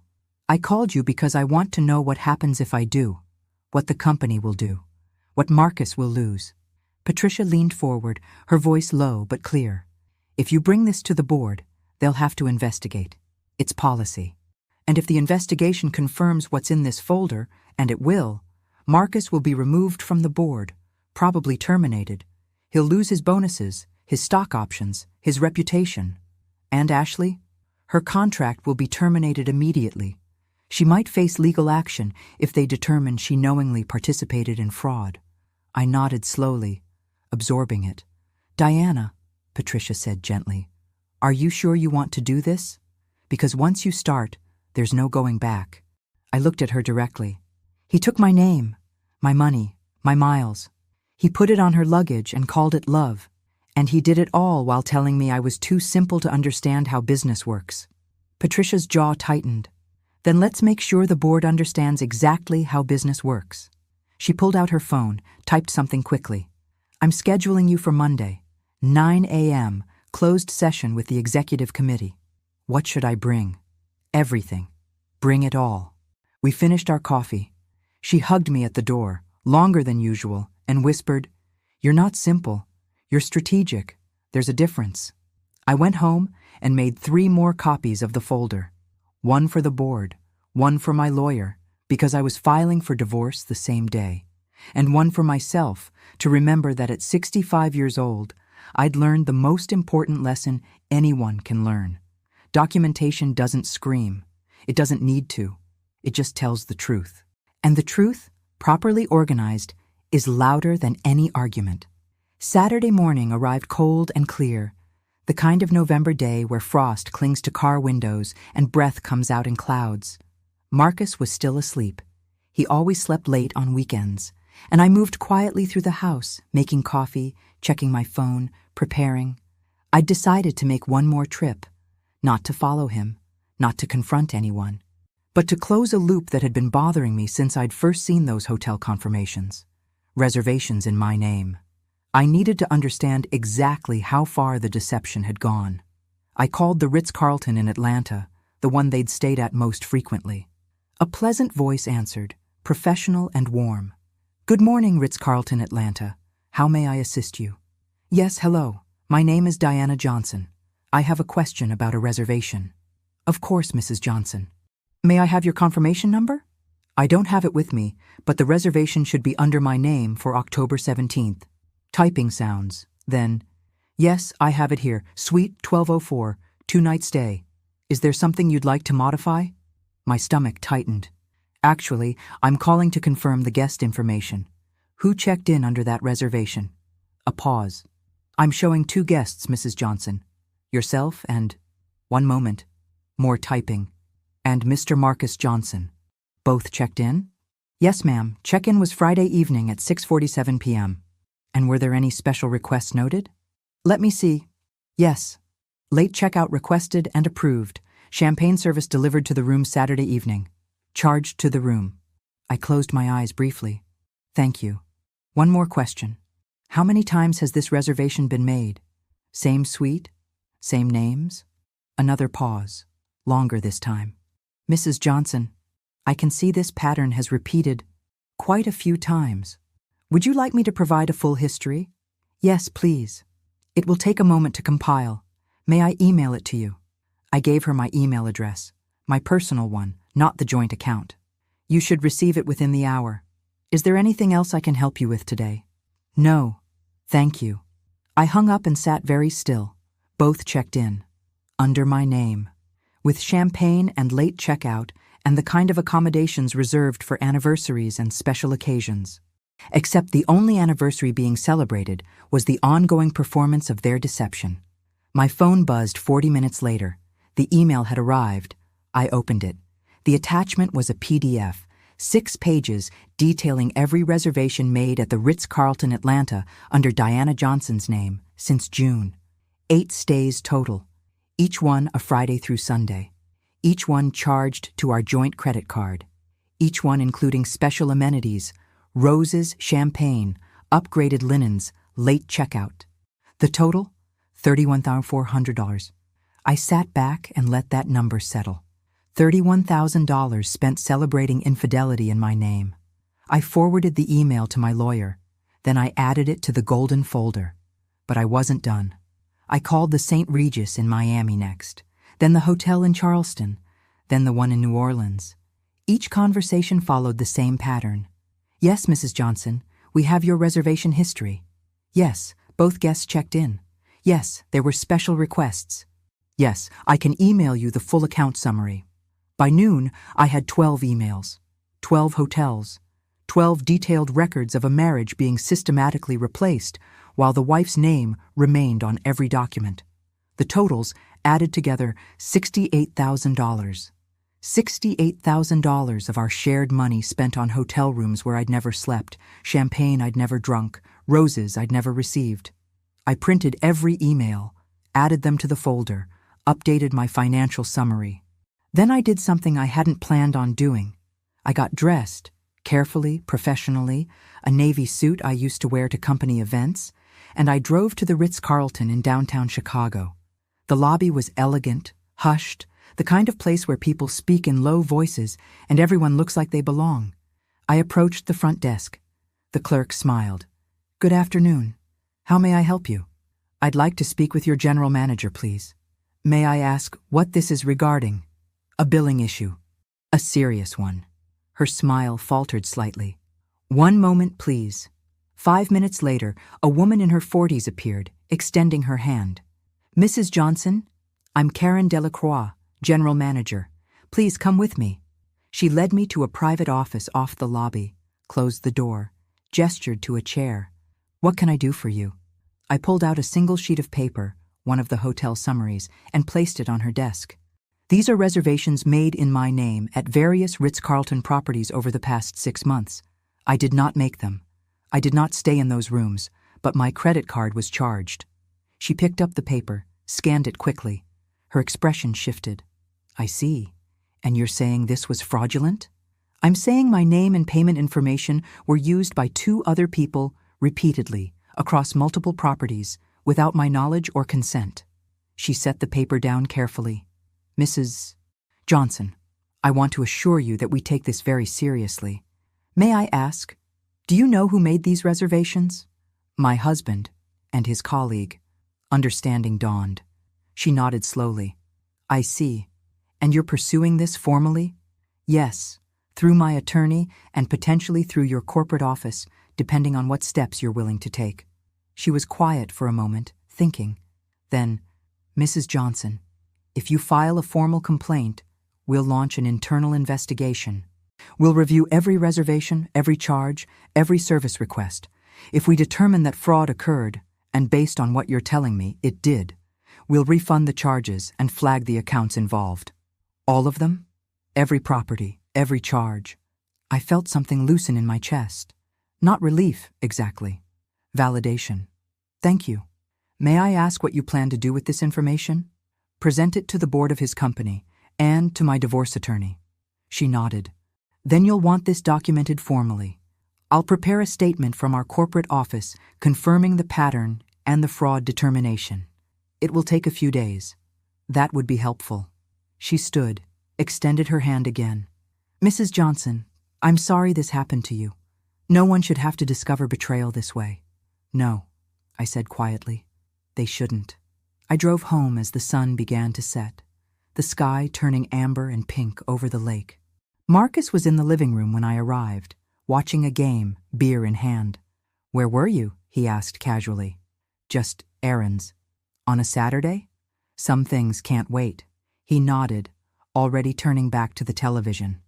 I called you because I want to know what happens if I do. What the company will do. What Marcus will lose. Patricia leaned forward, her voice low but clear. If you bring this to the board, they'll have to investigate. It's policy. And if the investigation confirms what's in this folder, and it will, Marcus will be removed from the board, probably terminated. He'll lose his bonuses, his stock options, his reputation. And Ashley? Her contract will be terminated immediately. She might face legal action if they determine she knowingly participated in fraud. I nodded slowly, absorbing it. Diana, Patricia said gently, are you sure you want to do this? Because once you start, there's no going back. I looked at her directly. He took my name, my money, my miles. He put it on her luggage and called it love. And he did it all while telling me I was too simple to understand how business works. Patricia's jaw tightened. Then let's make sure the board understands exactly how business works. She pulled out her phone, typed something quickly. I'm scheduling you for Monday, 9 a.m., closed session with the executive committee. What should I bring? Everything. Bring it all. We finished our coffee. She hugged me at the door, longer than usual, and whispered, "You're not simple. You're strategic. There's a difference." I went home and made 3 more copies of the folder. One for the board, one for my lawyer, because I was filing for divorce the same day, and one for myself to remember that at 65 years old, I'd learned the most important lesson anyone can learn. Documentation doesn't scream. It doesn't need to. It just tells the truth. And the truth, properly organized, is louder than any argument. Saturday morning arrived cold and clear, the kind of November day where frost clings to car windows and breath comes out in clouds. Marcus was still asleep. He always slept late on weekends, and I moved quietly through the house, making coffee, checking my phone, preparing. I'd decided to make one more trip, not to follow him, not to confront anyone, but to close a loop that had been bothering me since I'd first seen those hotel confirmations. Reservations in my name. I needed to understand exactly how far the deception had gone. I called the Ritz-Carlton in Atlanta, the one they'd stayed at most frequently. A pleasant voice answered, professional and warm. "Good morning, Ritz-Carlton, Atlanta. How may I assist you?" "Yes, hello. My name is Diana Johnson. I have a question about a reservation." "Of course, Mrs. Johnson. May I have your confirmation number?" "I don't have it with me, but the reservation should be under my name for October 17th. Typing sounds. Then, "Yes, I have it here. Suite 1204, 2-night stay. Is there something you'd like to modify?" My stomach tightened. "Actually, I'm calling to confirm the guest information. Who checked in under that reservation?" A pause. "I'm showing 2 guests, Mrs. Johnson. Yourself and..." One moment. More typing. "And Mr. Marcus Johnson. Both checked in?" "Yes, ma'am. Check-in was Friday evening at 6:47 p.m. "And were there any special requests noted?" "Let me see. Yes. Late checkout requested and approved. Champagne service delivered to the room Saturday evening. Charged to the room." I closed my eyes briefly. "Thank you. One more question. How many times has this reservation been made? Same suite? Same names?" Another pause. Longer this time. "Mrs. Johnson, I can see this pattern has repeated quite a few times. Would you like me to provide a full history?" "Yes, please. It will take a moment to compile. May I email it to you?" I gave her my email address, my personal one, not the joint account. "You should receive it within the hour. Is there anything else I can help you with today?" "No, thank you." I hung up and sat very still. Both checked in. Under my name. With champagne and late checkout and the kind of accommodations reserved for anniversaries and special occasions. Except the only anniversary being celebrated was the ongoing performance of their deception. My phone buzzed 40 minutes later. The email had arrived. I opened it. The attachment was a PDF, 6 pages detailing every reservation made at the Ritz-Carlton Atlanta under Diana Johnson's name since June. 8 stays total, each one a Friday through Sunday. Each one charged to our joint credit card. Each one including special amenities, roses, champagne, upgraded linens, late checkout. The total? $31,400. I sat back and let that number settle. $31,000 spent celebrating infidelity in my name. I forwarded the email to my lawyer. Then I added it to the golden folder. But I wasn't done. I called the St. Regis in Miami next, then the hotel in Charleston, then the one in New Orleans. Each conversation followed the same pattern. "Yes, Mrs. Johnson, we have your reservation history." "Yes, both guests checked in." "Yes, there were special requests." "Yes, I can email you the full account summary." By noon, I had 12 emails, 12 hotels, 12 detailed records of a marriage being systematically replaced while the wife's name remained on every document. The totals added together $68,000. $68,000 of our shared money spent on hotel rooms where I'd never slept, champagne I'd never drunk, roses I'd never received. I printed every email, added them to the folder, updated my financial summary. Then I did something I hadn't planned on doing. I got dressed, carefully, professionally, a navy suit I used to wear to company events, and I drove to the Ritz-Carlton in downtown Chicago. The lobby was elegant, hushed, the kind of place where people speak in low voices and everyone looks like they belong. I approached the front desk. The clerk smiled. "Good afternoon. How may I help you?" "I'd like to speak with your general manager, please." "May I ask what this is regarding?" "A billing issue." "A serious one." Her smile faltered slightly. "One moment, please." 5 minutes later, a woman in her 40s appeared, extending her hand. "Mrs. Johnson, I'm Karen Delacroix, general manager. Please come with me." She led me to a private office off the lobby, closed the door, gestured to a chair. "What can I do for you?" I pulled out a single sheet of paper, one of the hotel summaries, and placed it on her desk. "These are reservations made in my name at various Ritz-Carlton properties over the past 6 months. I did not make them. I did not stay in those rooms, but my credit card was charged." She picked up the paper, scanned it quickly. Her expression shifted. "I see. And you're saying this was fraudulent?" "I'm saying my name and payment information were used by 2 other people repeatedly across multiple properties without my knowledge or consent." She set the paper down carefully. "Mrs. Johnson, I want to assure you that we take this very seriously. May I ask, do you know who made these reservations?" "My husband and his colleague." Understanding dawned. She nodded slowly. "I see. And you're pursuing this formally?" "Yes, through my attorney and potentially through your corporate office, depending on what steps you're willing to take." She was quiet for a moment, thinking. Then, "Mrs. Johnson, if you file a formal complaint, we'll launch an internal investigation. We'll review every reservation, every charge, every service request. If we determine that fraud occurred, and based on what you're telling me, it did, we'll refund the charges and flag the accounts involved." "All of them? Every property, every charge?" I felt something loosen in my chest. Not relief, exactly. Validation. "Thank you. May I ask what you plan to do with this information?" "Present it to the board of his company and to my divorce attorney." She nodded. "Then you'll want this documented formally. I'll prepare a statement from our corporate office confirming the pattern and the fraud determination. It will take a few days. That would be helpful." She stood, extended her hand again. "Mrs. Johnson, I'm sorry this happened to you. No one should have to discover betrayal this way." "No," I said quietly. "They shouldn't." I drove home as the sun began to set, the sky turning amber and pink over the lake. Marcus was in the living room when I arrived, watching a game, beer in hand. "Where were you?" he asked casually. "Just errands." "On a Saturday?" "Some things can't wait." He nodded, already turning back to the television.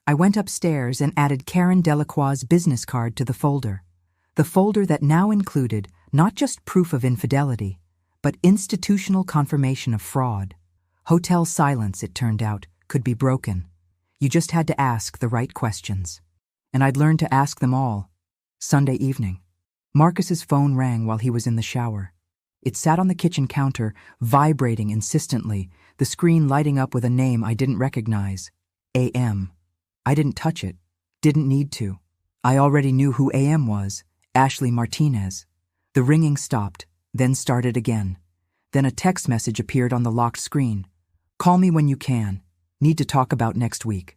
I went upstairs and added Karen Delacroix's business card to the folder that now included not just proof of infidelity, but institutional confirmation of fraud. Hotel silence, it turned out, could be broken. You just had to ask the right questions. And I'd learned to ask them all. Sunday evening. Marcus's phone rang while he was in the shower. It sat on the kitchen counter, vibrating insistently, the screen lighting up with a name I didn't recognize. AM. I didn't touch it. Didn't need to. I already knew who AM was, Ashley Martinez. The ringing stopped, then started again. Then a text message appeared on the locked screen. "Call me when you can. Need to talk about next week."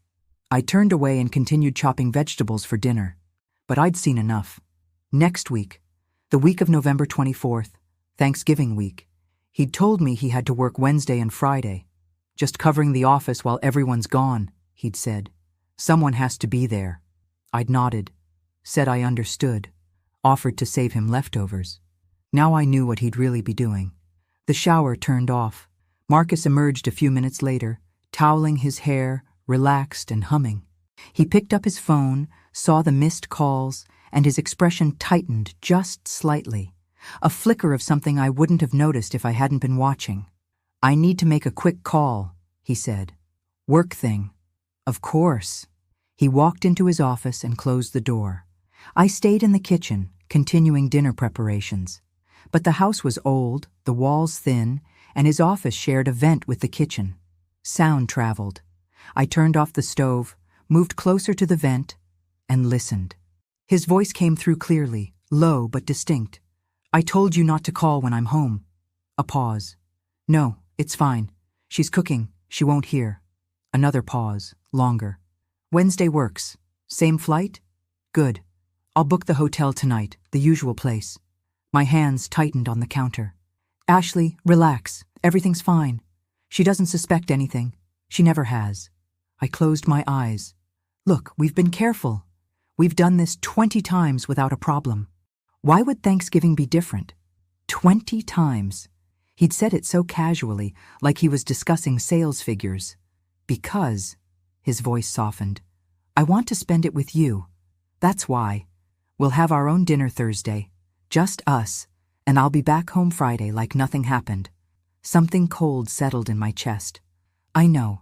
I turned away and continued chopping vegetables for dinner. But I'd seen enough. Next week. The week of November 24th. Thanksgiving week. He'd told me he had to work Wednesday and Friday. "Just covering the office while everyone's gone," he'd said. "Someone has to be there." I'd nodded, said I understood, offered to save him leftovers. Now I knew what he'd really be doing. The shower turned off. Marcus emerged a few minutes later, toweling his hair, relaxed and humming. He picked up his phone, saw the missed calls, and his expression tightened just slightly. A flicker of something I wouldn't have noticed if I hadn't been watching. "I need to make a quick call," he said. "Work thing." "Of course." He walked into his office and closed the door. I stayed in the kitchen, continuing dinner preparations. But the house was old, the walls thin, and his office shared a vent with the kitchen. Sound traveled. I turned off the stove, moved closer to the vent, and listened. His voice came through clearly, low but distinct. I told you not to call when I'm home. A pause. No, it's fine. She's cooking. She won't hear. Another pause, longer. Wednesday works. Same flight? Good. I'll book the hotel tonight, the usual place. My hands tightened on the counter. Ashley, relax. Everything's fine. She doesn't suspect anything. She never has. I closed my eyes. Look, we've been careful. We've done this 20 times without a problem. Why would Thanksgiving be different? 20 times. He'd said it so casually, like he was discussing sales figures. Because, his voice softened, I want to spend it with you. That's why. We'll have our own dinner Thursday. Just us. And I'll be back home Friday like nothing happened. Something cold settled in my chest. I know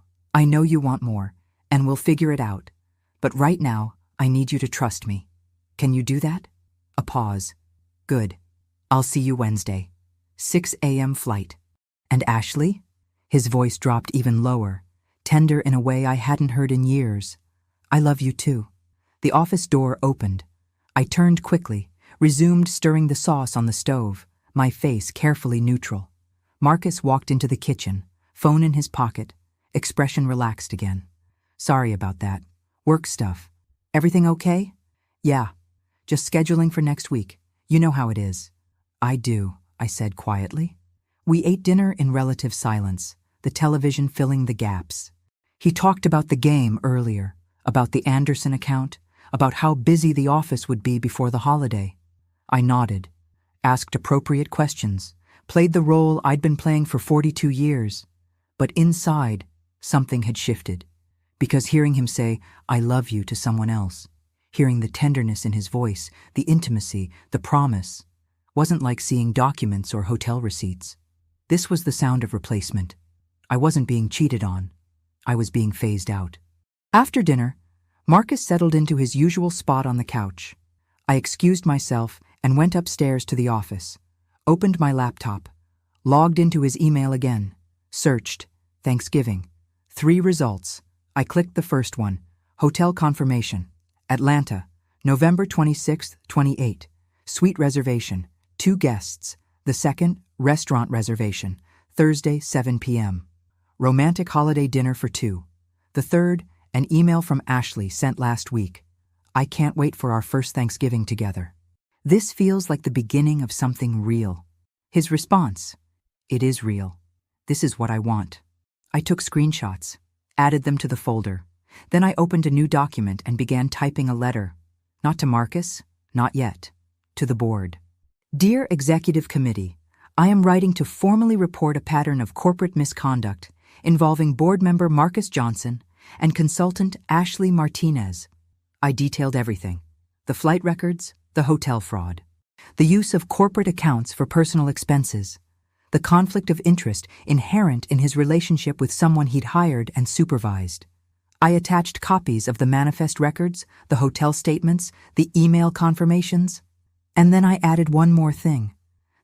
you want more, and we'll figure it out. But right now, I need you to trust me. Can you do that? A pause. Good. I'll see you Wednesday. 6 a.m. flight. And Ashley? His voice dropped even lower, tender in a way I hadn't heard in years. I love you too. The office door opened. I turned quickly, resumed stirring the sauce on the stove, my face carefully neutral. Marcus walked into the kitchen, phone in his pocket, expression relaxed again. Sorry about that. Work stuff. Everything okay? Yeah. Just scheduling for next week. You know how it is. I do, I said quietly. We ate dinner in relative silence, the television filling the gaps. He talked about the game earlier, about the Anderson account, about how busy the office would be before the holiday. I nodded, asked appropriate questions, played the role I'd been playing for 42 years. But inside, something had shifted. Because hearing him say, I love you to someone else, hearing the tenderness in his voice, the intimacy, the promise, wasn't like seeing documents or hotel receipts. This was the sound of replacement. I wasn't being cheated on. I was being phased out. After dinner, Marcus settled into his usual spot on the couch. I excused myself and went upstairs to the office, opened my laptop, logged into his email again, searched, Thanksgiving. 3 results. I clicked the first one, hotel confirmation, Atlanta, November 26th, 28, suite reservation, 2 guests. The second, restaurant reservation, Thursday, 7 p.m. Romantic holiday dinner for 2. The third, an email from Ashley sent last week. I can't wait for our first Thanksgiving together. This feels like the beginning of something real. His response, it is real. This is what I want. I took screenshots, added them to the folder. Then I opened a new document and began typing a letter. Not to Marcus, not yet. To the board. Dear Executive Committee, I am writing to formally report a pattern of corporate misconduct involving board member Marcus Johnson and consultant Ashley Martinez. I detailed everything. The flight records, the hotel fraud, the use of corporate accounts for personal expenses, the conflict of interest inherent in his relationship with someone he'd hired and supervised. I attached copies of the manifest records, the hotel statements, the email confirmations. And then I added one more thing.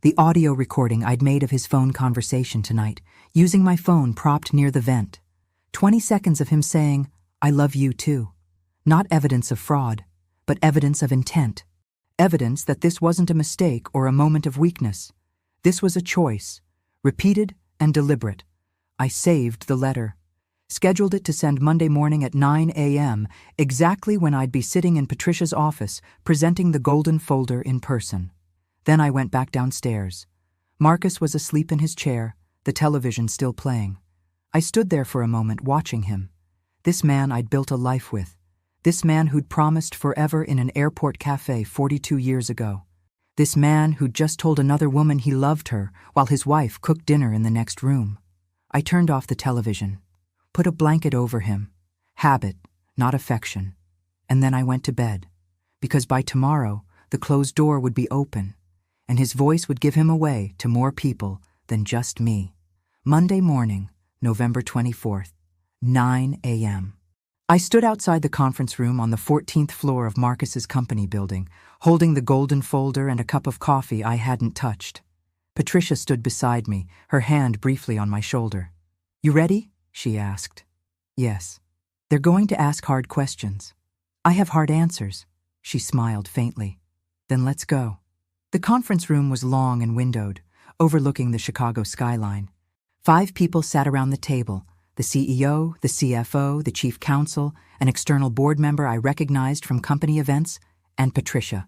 The audio recording I'd made of his phone conversation tonight, using my phone propped near the vent. 20 seconds of him saying, I love you too. Not evidence of fraud, but evidence of intent. Evidence that this wasn't a mistake or a moment of weakness. This was a choice, repeated and deliberate. I saved the letter. Scheduled it to send Monday morning at 9 a.m., exactly when I'd be sitting in Patricia's office presenting the golden folder in person. Then I went back downstairs. Marcus was asleep in his chair, the television still playing. I stood there for a moment watching him. This man I'd built a life with. This man who'd promised forever in an airport cafe 42 years ago. This man who'd just told another woman he loved her while his wife cooked dinner in the next room. I turned off the television. Put a blanket over him. Habit, not affection. And then I went to bed. Because by tomorrow, the closed door would be open, and his voice would give him away to more people than just me. Monday morning, November 24th, 9 a.m. I stood outside the conference room on the 14th floor of Marcus's company building, holding the golden folder and a cup of coffee I hadn't touched. Patricia stood beside me, her hand briefly on my shoulder. You ready? She asked. Yes. They're going to ask hard questions. I have hard answers. She smiled faintly. Then let's go. The The conference room was long and windowed, overlooking the Chicago skyline. 5 people sat around the table: the CEO, the CFO, the chief counsel, an external board member I recognized from company events, and Patricia.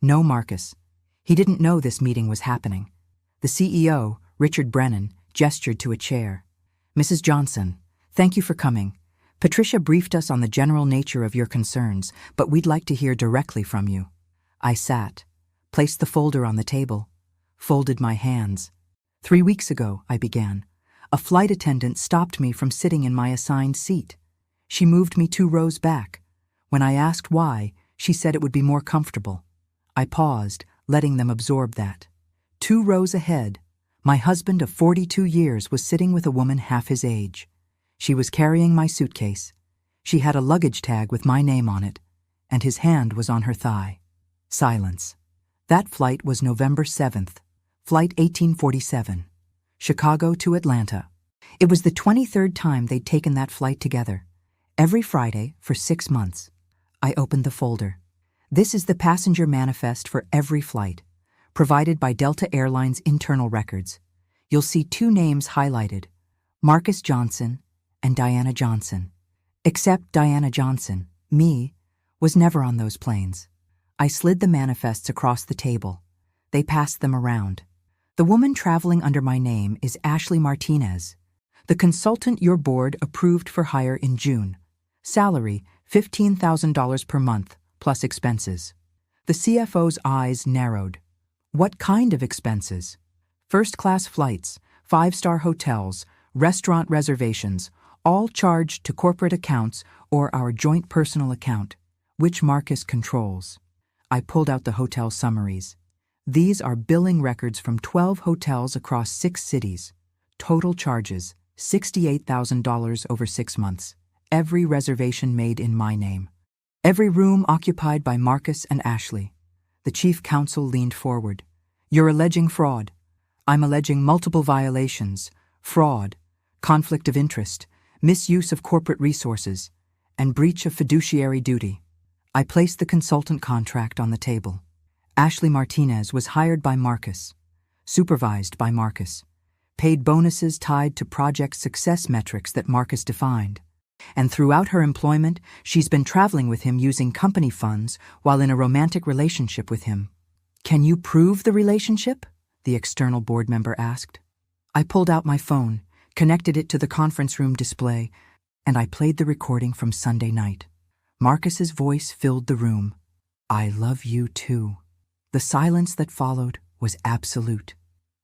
No Marcus. He didn't know this meeting was happening. The CEO, Richard Brennan, gestured to a chair. "Mrs. Johnson, thank you for coming. Patricia briefed us on the general nature of your concerns, but we'd like to hear directly from you." I sat, placed the folder on the table, folded my hands. 3 weeks ago, I began. A flight attendant stopped me from sitting in my assigned seat. She moved me 2 rows back. When I asked why, she said it would be more comfortable. I paused, letting them absorb that. 2 rows ahead, my husband of 42 years was sitting with a woman half his age. She was carrying my suitcase. She had a luggage tag with my name on it, and his hand was on her thigh. Silence. That flight was November 7th, Flight 1847, Chicago to Atlanta. It was the 23rd time they'd taken that flight together, every Friday for 6 months. I opened the folder. This is the passenger manifest for every flight, provided by Delta Airlines internal records. You'll see 2 names highlighted: Marcus Johnson and Diana Johnson. Except Diana Johnson, me, was never on those planes. I slid the manifests across the table. They passed them around. The woman traveling under my name is Ashley Martinez, the consultant your board approved for hire in June. Salary, $15,000 per month, plus expenses. The CFO's eyes narrowed. What kind of expenses? First-class flights, 5-star hotels, restaurant reservations, all charged to corporate accounts or our joint personal account, which Marcus controls. I pulled out the hotel summaries. These are billing records from 12 hotels across 6 cities. Total charges, $68,000 over 6 months. Every reservation made in my name. Every room occupied by Marcus and Ashley. The chief counsel leaned forward. "You're alleging fraud." "I'm alleging multiple violations: fraud, conflict of interest, misuse of corporate resources, and breach of fiduciary duty." I placed the consultant contract on the table. Ashley Martinez was hired by Marcus, supervised by Marcus, paid bonuses tied to project success metrics that Marcus defined. And throughout her employment, she's been traveling with him using company funds while in a romantic relationship with him. "Can you prove the relationship?" the external board member asked. I pulled out my phone, connected it to the conference room display, and I played the recording from Sunday night. Marcus's voice filled the room. "I love you too." The silence that followed was absolute.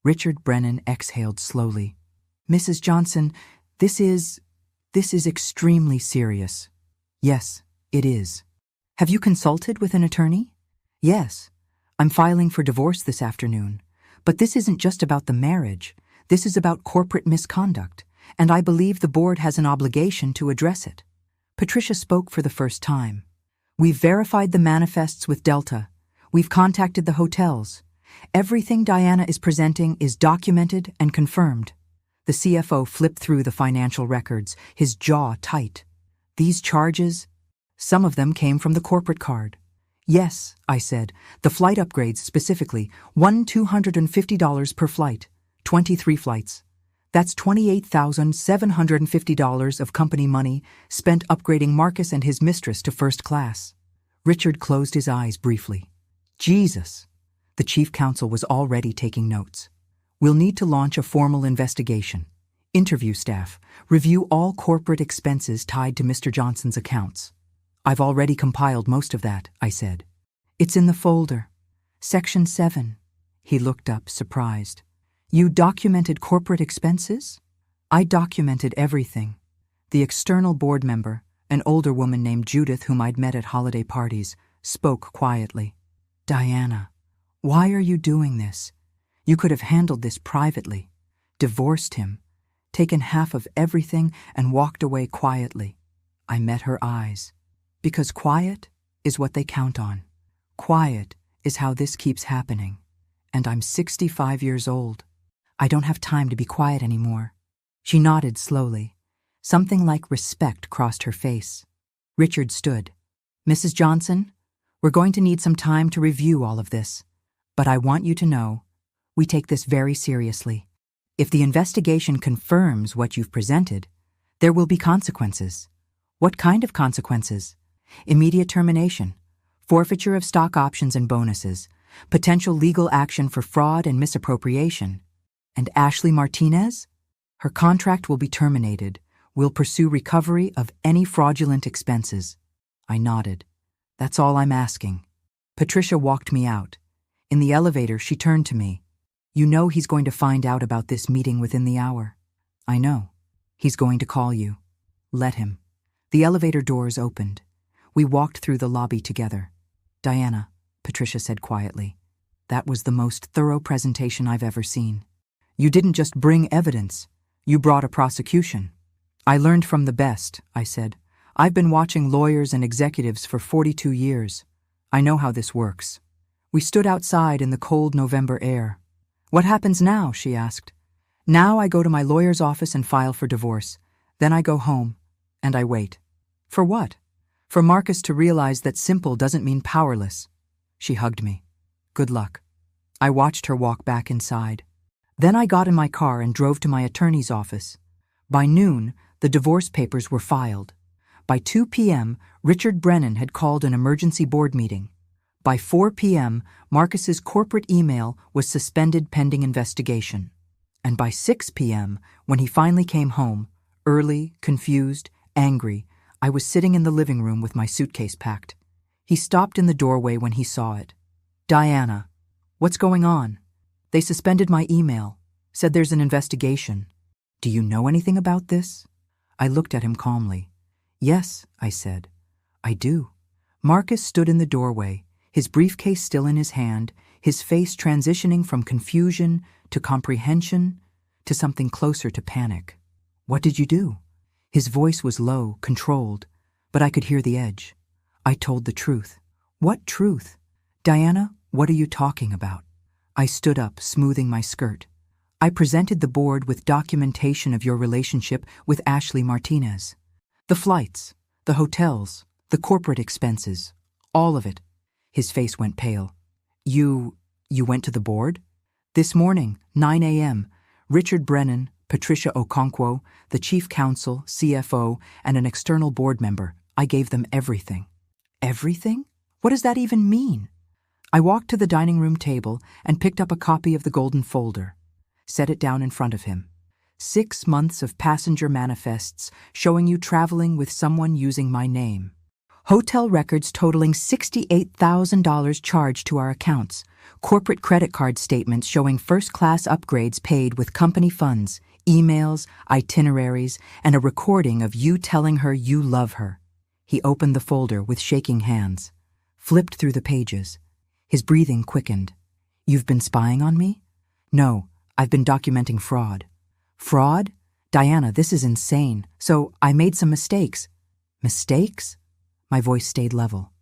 Richard Brennan exhaled slowly. "Mrs. Johnson, this is extremely serious." "Yes, it is." "Have you consulted with an attorney?" "Yes. I'm filing for divorce this afternoon. But this isn't just about the marriage. This is about corporate misconduct, and I believe the board has an obligation to address it." Patricia spoke for the first time. "We've verified the manifests with Delta. We've contacted the hotels. Everything Diana is presenting is documented and confirmed." The CFO flipped through the financial records, his jaw tight. "These charges? Some of them came from the corporate card." "Yes," I said. "The flight upgrades specifically, $250 per flight, 23 flights. That's $28,750 of company money spent upgrading Marcus and his mistress to first class." Richard closed his eyes briefly. "Jesus." The chief counsel was already taking notes. "We'll need to launch a formal investigation, interview staff, review all corporate expenses tied to Mr. Johnson's accounts." "I've already compiled most of that," I said. "It's in the folder. Section 7. He looked up, surprised. "You documented corporate expenses?" "I documented everything." The external board member, an older woman named Judith whom I'd met at holiday parties, spoke quietly. "Diana, why are you doing this? You could have handled this privately, divorced him, taken half of everything and walked away quietly." I met her eyes. "Because quiet is what they count on. Quiet is how this keeps happening. And I'm 65 years old. I don't have time to be quiet anymore." She nodded slowly. Something like respect crossed her face. Richard stood. "Mrs. Johnson, we're going to need some time to review all of this. But I want you to know, we take this very seriously. If the investigation confirms what you've presented, there will be consequences. What kind of consequences? Immediate termination, forfeiture of stock options and bonuses, potential legal action for fraud and misappropriation. And Ashley Martinez? Her contract will be terminated. We'll pursue recovery of any fraudulent expenses. I nodded. That's all I'm asking. Patricia walked me out. In the elevator, she turned to me. You know he's going to find out about this meeting within the hour. I know. He's going to call you. Let him. The elevator doors opened. We walked through the lobby together. Diana, Patricia said quietly, that was the most thorough presentation I've ever seen. You didn't just bring evidence. You brought a prosecution. I learned from the best, I said. I've been watching lawyers and executives for 42 years. I know how this works. We stood outside in the cold November air. What happens now? She asked. Now I go to my lawyer's office and file for divorce. Then I go home, and I wait. For what? For Marcus to realize that simple doesn't mean powerless. She hugged me. Good luck. I watched her walk back inside. Then I got in my car and drove to my attorney's office. By noon, the divorce papers were filed. By 2 p.m., Richard Brennan had called an emergency board meeting. By 4 p.m., Marcus's corporate email was suspended pending investigation. And by 6 p.m., when he finally came home, early, confused, angry, I was sitting in the living room with my suitcase packed. He stopped in the doorway when he saw it. Diana, what's going on? They suspended my email, said there's an investigation. Do you know anything about this? I looked at him calmly. Yes, I said. I do. Marcus stood in the doorway, his briefcase still in his hand, his face transitioning from confusion to comprehension to something closer to panic. What did you do? His voice was low, controlled, but I could hear the edge. I told the truth. What truth? Diana, what are you talking about? I stood up, smoothing my skirt. I presented the board with documentation of your relationship with Ashley Martinez. The flights, the hotels, the corporate expenses, all of it. His face went pale. You went to the board? This morning, 9 a.m., Richard Brennan, Patricia Okonkwo, the chief counsel, CFO, and an external board member. I gave them everything. Everything? What does that even mean? I walked to the dining room table and picked up a copy of the golden folder. Set it down in front of him. 6 months of passenger manifests showing you traveling with someone using my name. Hotel records totaling $68,000 charged to our accounts. Corporate credit card statements showing first-class upgrades paid with company funds, emails, itineraries, and a recording of you telling her you love her. He opened the folder with shaking hands, flipped through the pages. His breathing quickened. You've been spying on me? No, I've been documenting fraud. Fraud? Diana, this is insane. So I made some mistakes. Mistakes? My voice stayed level.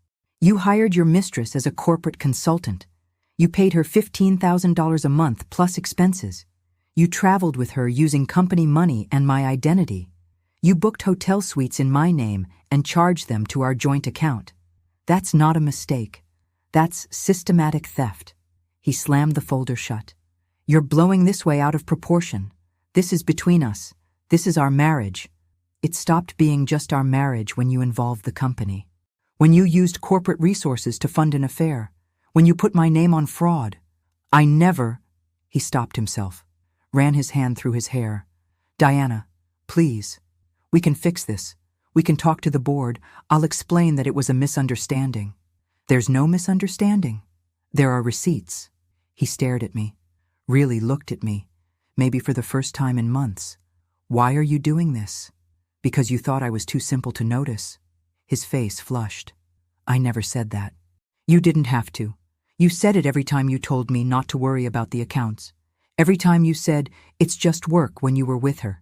You hired your mistress as a corporate consultant. You paid her $15,000 a month plus expenses. You traveled with her using company money and my identity. You booked hotel suites in my name and charged them to our joint account. That's not a mistake. That's systematic theft. He slammed the folder shut. You're blowing this way out of proportion. This is between us. This is our marriage. It stopped being just our marriage when you involved the company. When you used corporate resources to fund an affair. When you put my name on fraud. I never... He stopped himself, ran his hand through his hair. Diana, please. We can fix this. We can talk to the board. I'll explain that it was a misunderstanding. There's no misunderstanding. There are receipts. He stared at me, really looked at me, maybe for the first time in months. Why are you doing this? Because you thought I was too simple to notice. His face flushed. I never said that. You didn't have to. You said it every time you told me not to worry about the accounts. Every time you said, it's just work when you were with her.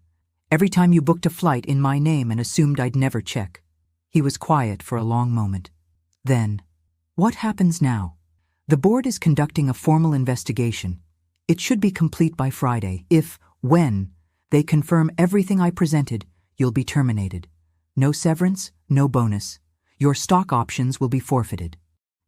Every time you booked a flight in my name and assumed I'd never check. He was quiet for a long moment. Then, what happens now? The board is conducting a formal investigation. It should be complete by Friday. When they confirm everything I presented, you'll be terminated. No severance, no bonus. Your stock options will be forfeited.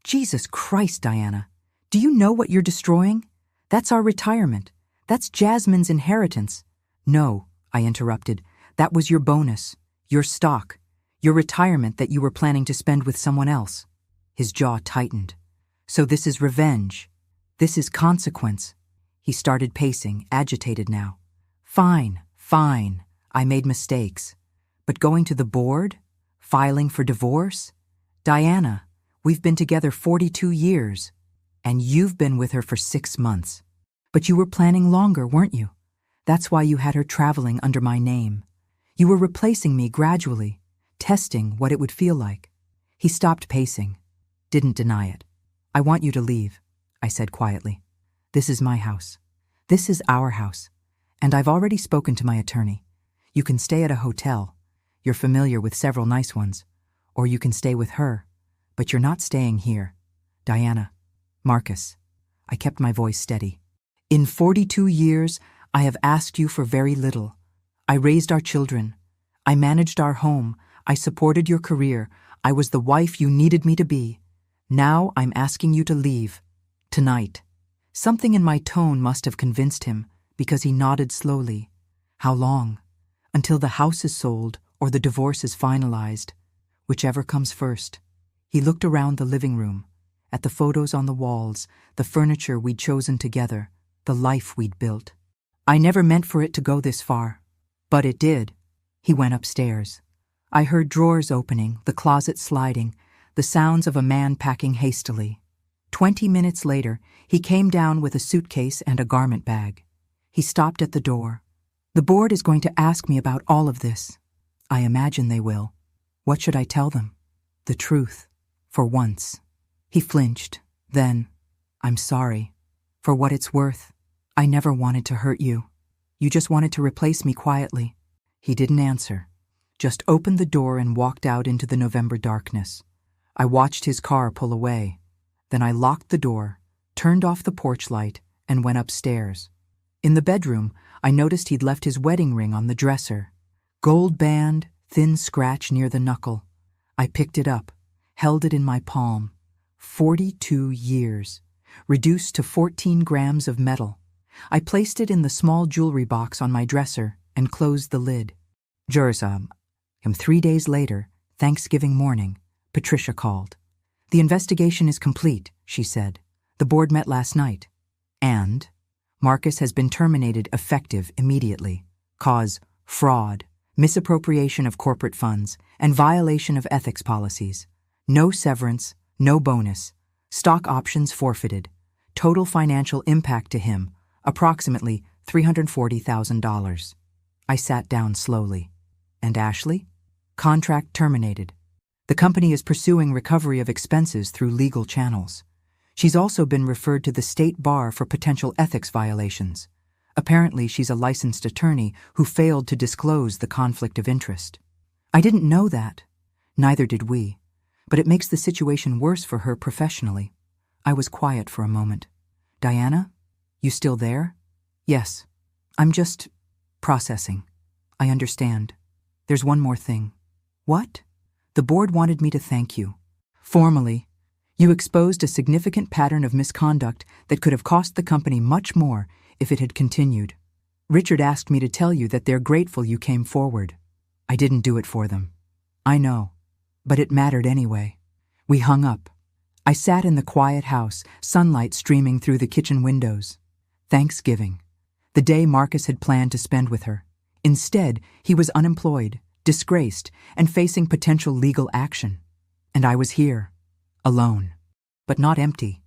Jesus Christ, Diana. Do you know what you're destroying? That's our retirement. That's Jasmine's inheritance. No, I interrupted. That was your bonus, your stock, your retirement that you were planning to spend with someone else. His jaw tightened. So this is revenge. This is consequence. He started pacing, agitated now. Fine. I made mistakes. But going to the board? Filing for divorce? Diana, we've been together 42 years. And you've been with her for 6 months. But you were planning longer, weren't you? That's why you had her traveling under my name. You were replacing me gradually, testing what it would feel like. He stopped pacing, didn't deny it. I want you to leave, I said quietly. This is my house. This is our house. And I've already spoken to my attorney. You can stay at a hotel. You're familiar with several nice ones. Or you can stay with her. But you're not staying here. Diana. Marcus. I kept my voice steady. In 42 years, I have asked you for very little. I raised our children. I managed our home. I supported your career. I was the wife you needed me to be. Now I'm asking you to leave. Tonight. Something in my tone must have convinced him, because he nodded slowly. How long? Until the house is sold or the divorce is finalized. Whichever comes first. He looked around the living room, at the photos on the walls, the furniture we'd chosen together, the life we'd built. I never meant for it to go this far. But it did. He went upstairs. I heard drawers opening, the closet sliding, the sounds of a man packing hastily. 20 minutes later, he came down with a suitcase and a garment bag. He stopped at the door. The board is going to ask me about all of this. I imagine they will. What should I tell them? The truth. For once. He flinched. Then, I'm sorry. For what it's worth, I never wanted to hurt you. You just wanted to replace me quietly. He didn't answer. Just opened the door and walked out into the November darkness. I watched his car pull away. Then I locked the door, turned off the porch light, and went upstairs. In the bedroom, I noticed he'd left his wedding ring on the dresser. Gold band, thin scratch near the knuckle. I picked it up, held it in my palm. 42 years, reduced to 14 grams of metal. I placed it in the small jewelry box on my dresser and closed the lid. Jersam. 3 days later, Thanksgiving morning, Patricia called. The investigation is complete, she said. The board met last night. And Marcus has been terminated effective immediately. Cause fraud, misappropriation of corporate funds, and violation of ethics policies. No severance, no bonus. Stock options forfeited. Total financial impact to him, approximately $340,000. I sat down slowly. And Ashley? Contract terminated. The company is pursuing recovery of expenses through legal channels. She's also been referred to the state bar for potential ethics violations. Apparently, she's a licensed attorney who failed to disclose the conflict of interest. I didn't know that. Neither did we. But it makes the situation worse for her professionally. I was quiet for a moment. Diana? You still there? Yes. I'm just processing. I understand. There's one more thing. What? The board wanted me to thank you. Formally, you exposed a significant pattern of misconduct that could have cost the company much more if it had continued. Richard asked me to tell you that they're grateful you came forward. I didn't do it for them. I know. But it mattered anyway. We hung up. I sat in the quiet house, sunlight streaming through the kitchen windows. Thanksgiving. The day Marcus had planned to spend with her. Instead, he was unemployed, disgraced, and facing potential legal action. And I was here, alone, but not empty.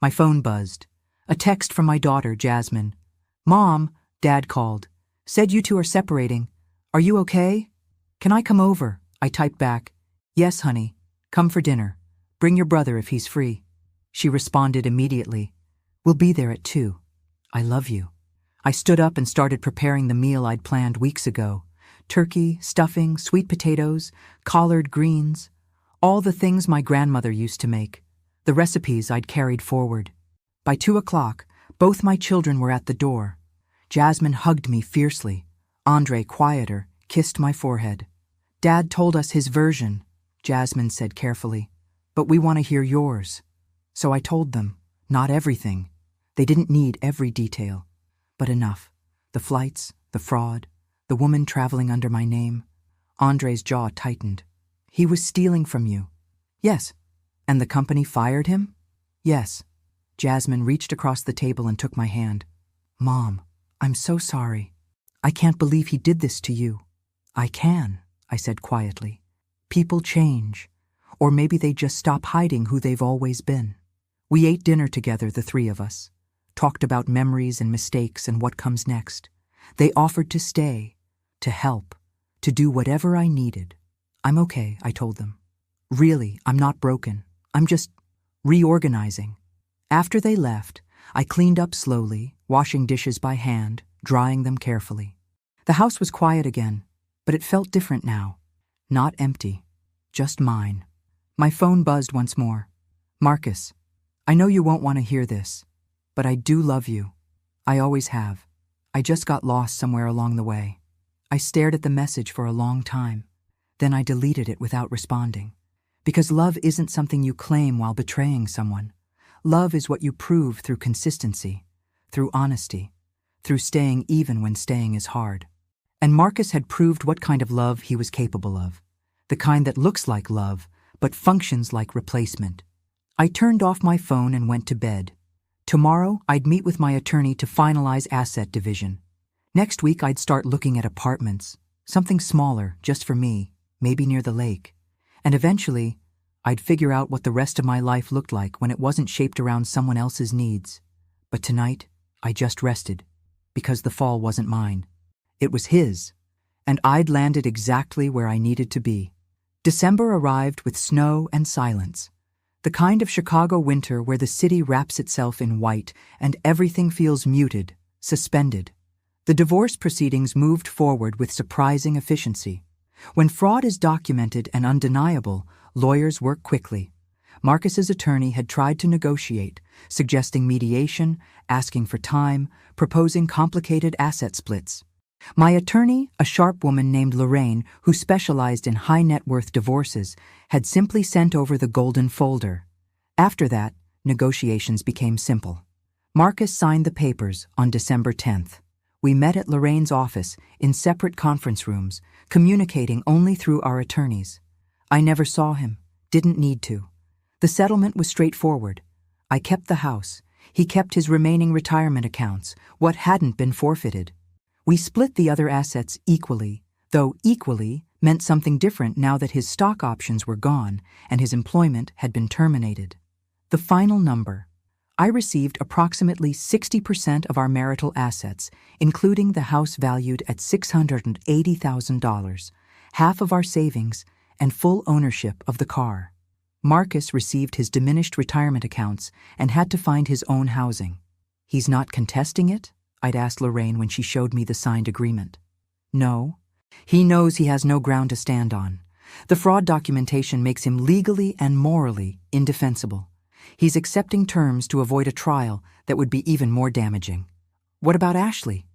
My phone buzzed. A text from my daughter, Jasmine. Mom, Dad called. Said you two are separating. Are you okay? Can I come over? I typed back. Yes, honey. Come for dinner. Bring your brother if he's free. She responded immediately. We'll be there at 2. I love you. I stood up and started preparing the meal I'd planned weeks ago. Turkey, stuffing, sweet potatoes, collard greens. All the things my grandmother used to make. The recipes I'd carried forward. By 2 o'clock, both my children were at the door. Jasmine hugged me fiercely. Andre, quieter, kissed my forehead. Dad told us his version, Jasmine said carefully. But we want to hear yours. So I told them. Not everything. They didn't need every detail, but enough. The flights, the fraud, the woman traveling under my name. Andre's jaw tightened. He was stealing from you. Yes. And the company fired him? Yes. Jasmine reached across the table and took my hand. Mom, I'm so sorry. I can't believe he did this to you. I can, I said quietly. People change. Or maybe they just stop hiding who they've always been. We ate dinner together, the three of us. Talked about memories and mistakes and what comes next. They offered to stay, to help, to do whatever I needed. I'm okay, I told them. Really, I'm not broken. I'm just reorganizing. After they left, I cleaned up slowly, washing dishes by hand, drying them carefully. The house was quiet again, but it felt different now. Not empty, just mine. My phone buzzed once more. Marcus, I know you won't want to hear this, but I do love you. I always have. I just got lost somewhere along the way. I stared at the message for a long time. Then I deleted it without responding. Because love isn't something you claim while betraying someone. Love is what you prove through consistency, through honesty, through staying even when staying is hard. And Marcus had proved what kind of love he was capable of. The kind that looks like love, but functions like replacement. I turned off my phone and went to bed. Tomorrow, I'd meet with my attorney to finalize asset division. Next week, I'd start looking at apartments, something smaller, just for me, maybe near the lake. And eventually, I'd figure out what the rest of my life looked like when it wasn't shaped around someone else's needs. But tonight, I just rested, because the fall wasn't mine. It was his, and I'd landed exactly where I needed to be. December arrived with snow and silence. The kind of Chicago winter where the city wraps itself in white and everything feels muted, suspended. The divorce proceedings moved forward with surprising efficiency. When fraud is documented and undeniable, lawyers work quickly. Marcus's attorney had tried to negotiate, suggesting mediation, asking for time, proposing complicated asset splits. My attorney, a sharp woman named Lorraine, who specialized in high-net-worth divorces, had simply sent over the golden folder. After that, negotiations became simple. Marcus signed the papers on December 10th. We met at Lorraine's office in separate conference rooms, communicating only through our attorneys. I never saw him, didn't need to. The settlement was straightforward. I kept the house. He kept his remaining retirement accounts, what hadn't been forfeited. We split the other assets equally, though equally meant something different now that his stock options were gone and his employment had been terminated. The final number. I received approximately 60% of our marital assets, including the house valued at $680,000, half of our savings, and full ownership of the car. Marcus received his diminished retirement accounts and had to find his own housing. He's not contesting it? I'd asked Lorraine when she showed me the signed agreement. No. He knows he has no ground to stand on. The fraud documentation makes him legally and morally indefensible. He's accepting terms to avoid a trial that would be even more damaging. What about Ashley?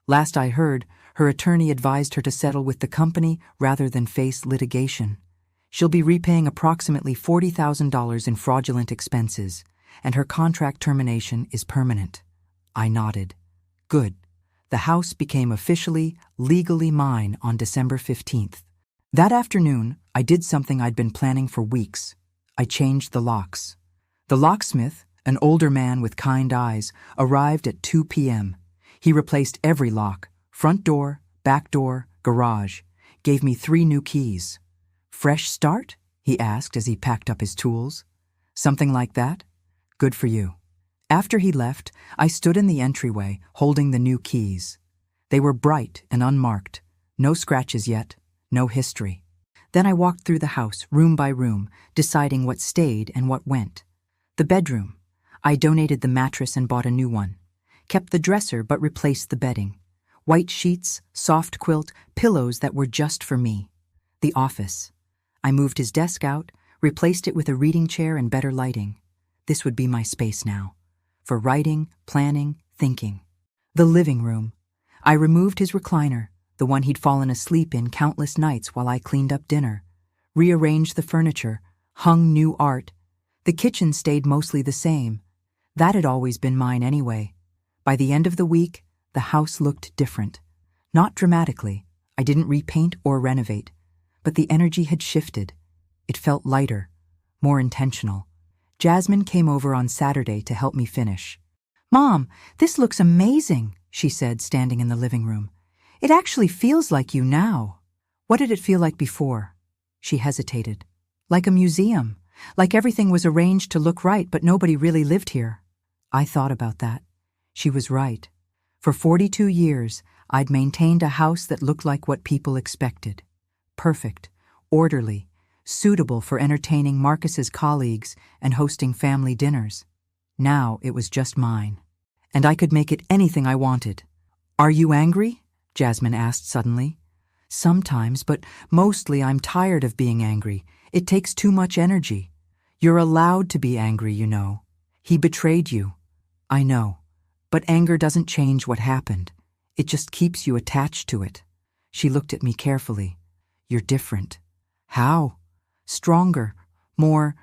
Last I heard, her attorney advised her to settle with the company rather than face litigation. She'll be repaying approximately $40,000 in fraudulent expenses, and her contract termination is permanent. I nodded. Good. The house became officially, legally mine on December 15th. That afternoon, I did something I'd been planning for weeks. I changed the locks. The locksmith, an older man with kind eyes, arrived at 2 p.m. He replaced every lock, front door, back door, garage, gave me 3 new keys. Fresh start? He asked as he packed up his tools. Something like that? Good for you. After he left, I stood in the entryway, holding the new keys. They were bright and unmarked. No scratches yet, no history. Then I walked through the house, room by room, deciding what stayed and what went. The bedroom. I donated the mattress and bought a new one. Kept the dresser but replaced the bedding. White sheets, soft quilt, pillows that were just for me. The office. I moved his desk out, replaced it with a reading chair and better lighting. This would be my space now. For writing, planning, thinking. The living room. I removed his recliner, the one he'd fallen asleep in countless nights while I cleaned up dinner. Rearranged the furniture, hung new art. The kitchen stayed mostly the same. That had always been mine anyway. By the end of the week, the house looked different. Not dramatically. I didn't repaint or renovate. But the energy had shifted. It felt lighter, more intentional. Jasmine came over on Saturday to help me finish. "Mom, this looks amazing," she said, standing in the living room. "It actually feels like you now." "What did it feel like before?" She hesitated. "Like a museum. Like everything was arranged to look right, but nobody really lived here." I thought about that. She was right. For 42 years, I'd maintained a house that looked like what people expected. Perfect, orderly, suitable for entertaining Marcus's colleagues and hosting family dinners. Now it was just mine. And I could make it anything I wanted. "Are you angry?" Jasmine asked suddenly. "Sometimes, but mostly I'm tired of being angry. It takes too much energy. You're allowed to be angry, you know. He betrayed you." "I know. But anger doesn't change what happened. It just keeps you attached to it." She looked at me carefully. "You're different." "How?" "Stronger. More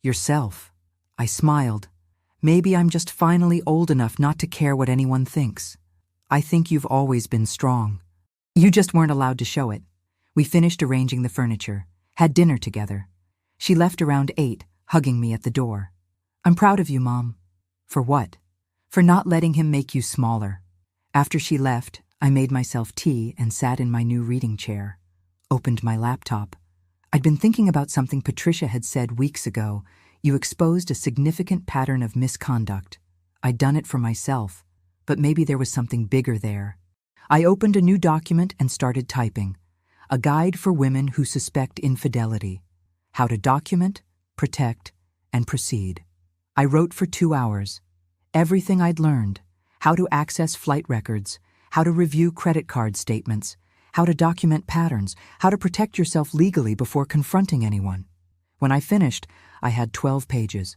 yourself." I smiled. "Maybe I'm just finally old enough not to care what anyone thinks." "I think you've always been strong. You just weren't allowed to show it." We finished arranging the furniture, had dinner together. She left around 8, hugging me at the door. "I'm proud of you, Mom." "For what?" "For not letting him make you smaller." After she left, I made myself tea and sat in my new reading chair. Opened my laptop. I'd been thinking about something Patricia had said weeks ago. "You exposed a significant pattern of misconduct." I'd done it for myself, but maybe there was something bigger there. I opened a new document and started typing. A guide for women who suspect infidelity. How to document, protect, and proceed. I wrote for 2 hours. Everything I'd learned. How to access flight records, how to review credit card statements, how to document patterns, how to protect yourself legally before confronting anyone. When I finished, I had 12 pages.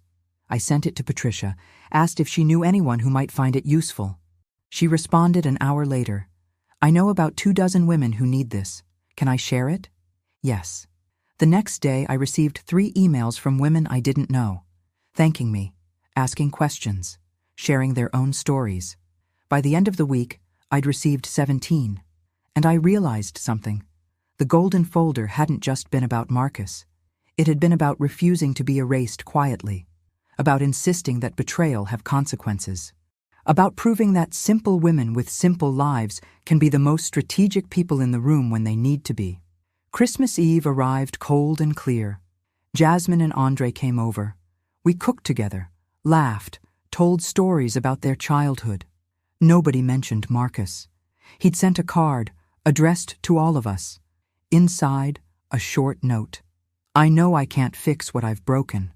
I sent it to Patricia, asked if she knew anyone who might find it useful. She responded an hour later. "I know about 24 women who need this. Can I share it?" Yes. The next day, I received 3 emails from women I didn't know, thanking me, asking questions, sharing their own stories. By the end of the week, I'd received 17. And I realized something. The golden folder hadn't just been about Marcus. It had been about refusing to be erased quietly, about insisting that betrayal have consequences, about proving that simple women with simple lives can be the most strategic people in the room when they need to be. Christmas Eve arrived cold and clear. Jasmine and Andre came over. We cooked together, laughed, told stories about their childhood. Nobody mentioned Marcus. He'd sent a card, addressed to all of us. Inside, a short note. "I know I can't fix what I've broken,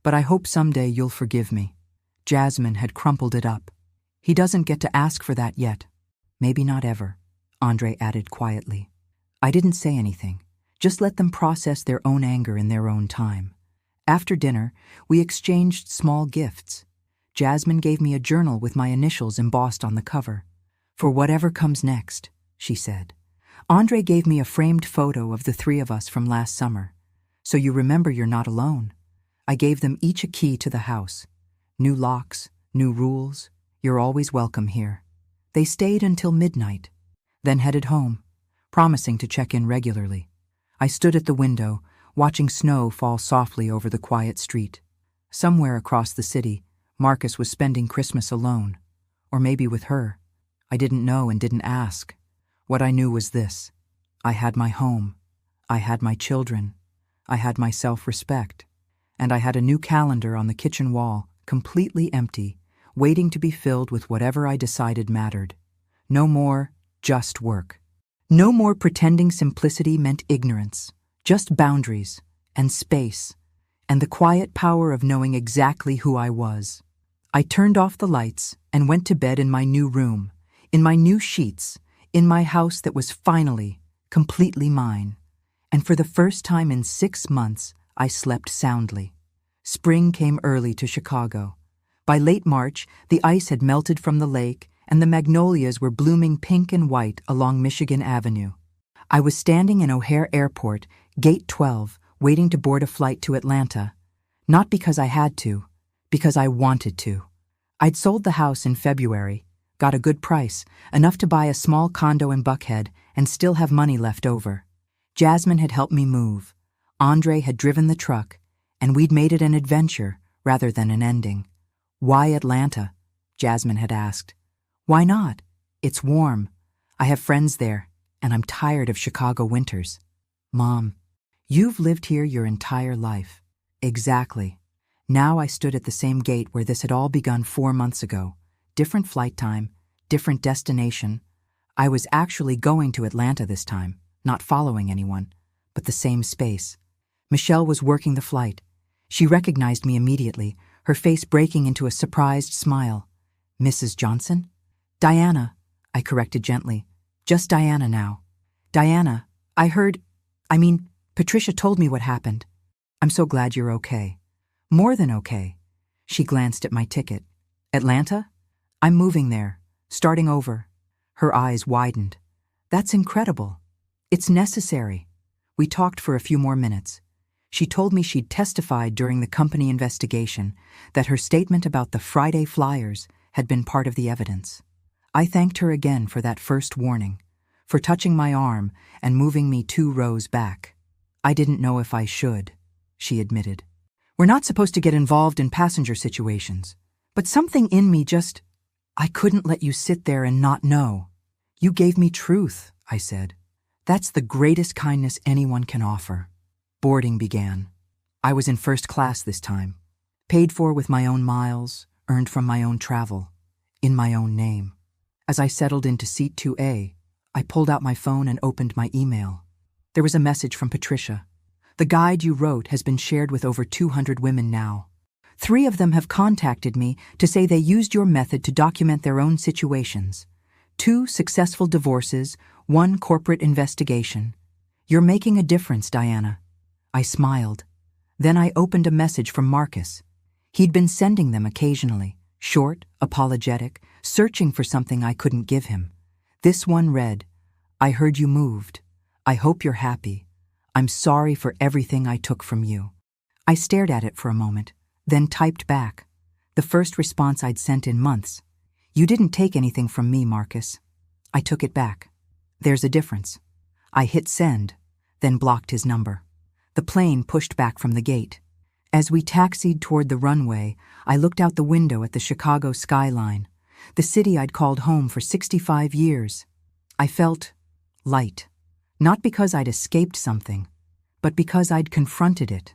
but I hope someday you'll forgive me." Jasmine had crumpled it up. "He doesn't get to ask for that yet. Maybe not ever," Andre added quietly. I didn't say anything, just let them process their own anger in their own time. After dinner, we exchanged small gifts. Jasmine gave me a journal with my initials embossed on the cover. "For whatever comes next," she said. Andre gave me a framed photo of the 3 of us from last summer. "So you remember you're not alone." I gave them each a key to the house. New locks, new rules. You're always welcome here. They stayed until midnight, then headed home, promising to check in regularly. I stood at the window, watching snow fall softly over the quiet street. Somewhere across the city, Marcus was spending Christmas alone, or maybe with her. I didn't know and didn't ask. What I knew was this. I had my home. I had my children. I had my self-respect. And I had a new calendar on the kitchen wall, completely empty, waiting to be filled with whatever I decided mattered. No more just work. No more pretending simplicity meant ignorance. Just boundaries and space and the quiet power of knowing exactly who I was. I turned off the lights and went to bed in my new room, in my new sheets, in my house that was finally, completely mine. And for the first time in 6 months, I slept soundly. Spring came early to Chicago. By late March, the ice had melted from the lake and the magnolias were blooming pink and white along Michigan Avenue. I was standing in O'Hare Airport, Gate 12, waiting to board a flight to Atlanta. Not because I had to, because I wanted to. I'd sold the house in February, got a good price, enough to buy a small condo in Buckhead, and still have money left over. Jasmine had helped me move. Andre had driven the truck, and we'd made it an adventure rather than an ending. Why Atlanta? Jasmine had asked. Why not? It's warm. I have friends there, and I'm tired of Chicago winters. Mom, you've lived here your entire life. Exactly. Now I stood at the same gate where this had all begun 4 months ago. Different flight time, different destination. I was actually going to Atlanta this time, not following anyone, but the same space. Michelle was working the flight. She recognized me immediately, her face breaking into a surprised smile. Mrs. Johnson? Diana, I corrected gently. Just Diana now. Diana, Patricia told me what happened. I'm so glad you're okay. More than okay. She glanced at my ticket. Atlanta? I'm moving there, starting over. Her eyes widened. That's incredible. It's necessary. We talked for a few more minutes. She told me she'd testified during the company investigation, that her statement about the Friday flyers had been part of the evidence. I thanked her again for that first warning, for touching my arm and moving me 2 rows back. I didn't know if I should, she admitted. We're not supposed to get involved in passenger situations, but something in me just... I couldn't let you sit there and not know. You gave me truth, I said. That's the greatest kindness anyone can offer. Boarding began. I was in first class this time, paid for with my own miles, earned from my own travel, in my own name. As I settled into seat 2A, I pulled out my phone and opened my email. There was a message from Patricia. The guide you wrote has been shared with over 200 women now. 3 of them have contacted me to say they used your method to document their own situations. 2 successful divorces, 1 corporate investigation. You're making a difference, Diana. I smiled. Then I opened a message from Marcus. He'd been sending them occasionally, short, apologetic, searching for something I couldn't give him. This one read, I heard you moved. I hope you're happy. I'm sorry for everything I took from you. I stared at it for a moment, then typed back. The first response I'd sent in months. You didn't take anything from me, Marcus. I took it back. There's a difference. I hit send, then blocked his number. The plane pushed back from the gate. As we taxied toward the runway, I looked out the window at the Chicago skyline, the city I'd called home for 65 years. I felt light, not because I'd escaped something, but because I'd confronted it,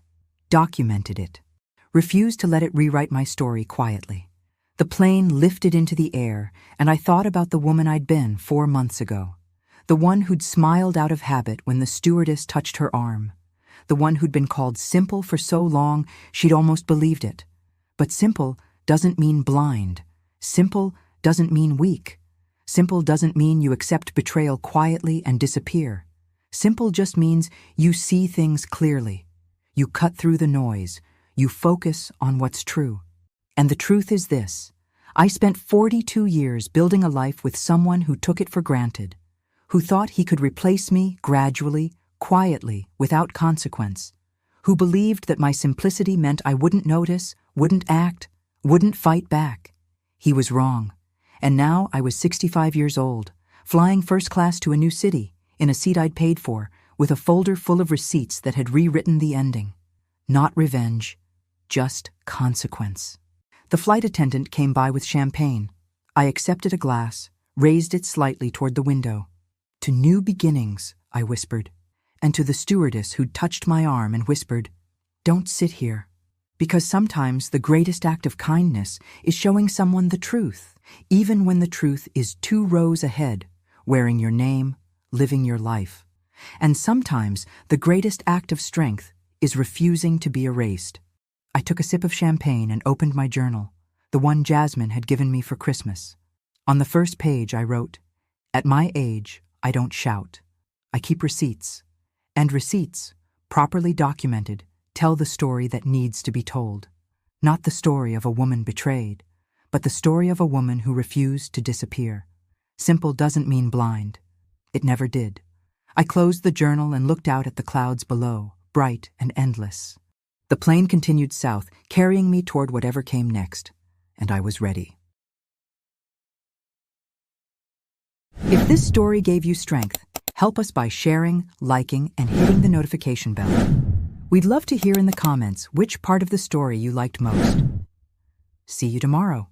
documented it, refused to let it rewrite my story quietly. The plane lifted into the air, and I thought about the woman I'd been 4 months ago, the one who'd smiled out of habit when the stewardess touched her arm, the one who'd been called simple for so long she'd almost believed it. But simple doesn't mean blind. Simple doesn't mean weak. Simple doesn't mean you accept betrayal quietly and disappear. Simple just means you see things clearly. You cut through the noise. You focus on what's true. And the truth is this. I spent 42 years building a life with someone who took it for granted, who thought he could replace me gradually, quietly, without consequence, who believed that my simplicity meant I wouldn't notice, wouldn't act, wouldn't fight back. He was wrong. And now I was 65 years old, flying first class to a new city, in a seat I'd paid for, with a folder full of receipts that had rewritten the ending. Not revenge, just consequence. The flight attendant came by with champagne. I accepted a glass, raised it slightly toward the window. To new beginnings, I whispered, and to the stewardess who'd touched my arm and whispered, don't sit here. Because sometimes the greatest act of kindness is showing someone the truth, even when the truth is 2 rows ahead, wearing your name, living your life. And sometimes the greatest act of strength is refusing to be erased. I took a sip of champagne and opened my journal, the one Jasmine had given me for Christmas. On the first page I wrote, at my age, I don't shout. I keep receipts. And receipts, properly documented, tell the story that needs to be told. Not the story of a woman betrayed, but the story of a woman who refused to disappear. Simple doesn't mean blind. It never did. I closed the journal and looked out at the clouds below, bright and endless. The plane continued south, carrying me toward whatever came next. and I was ready. If this story gave you strength, help us by sharing, liking, and hitting the notification bell. We'd love to hear in the comments which part of the story you liked most. See you tomorrow.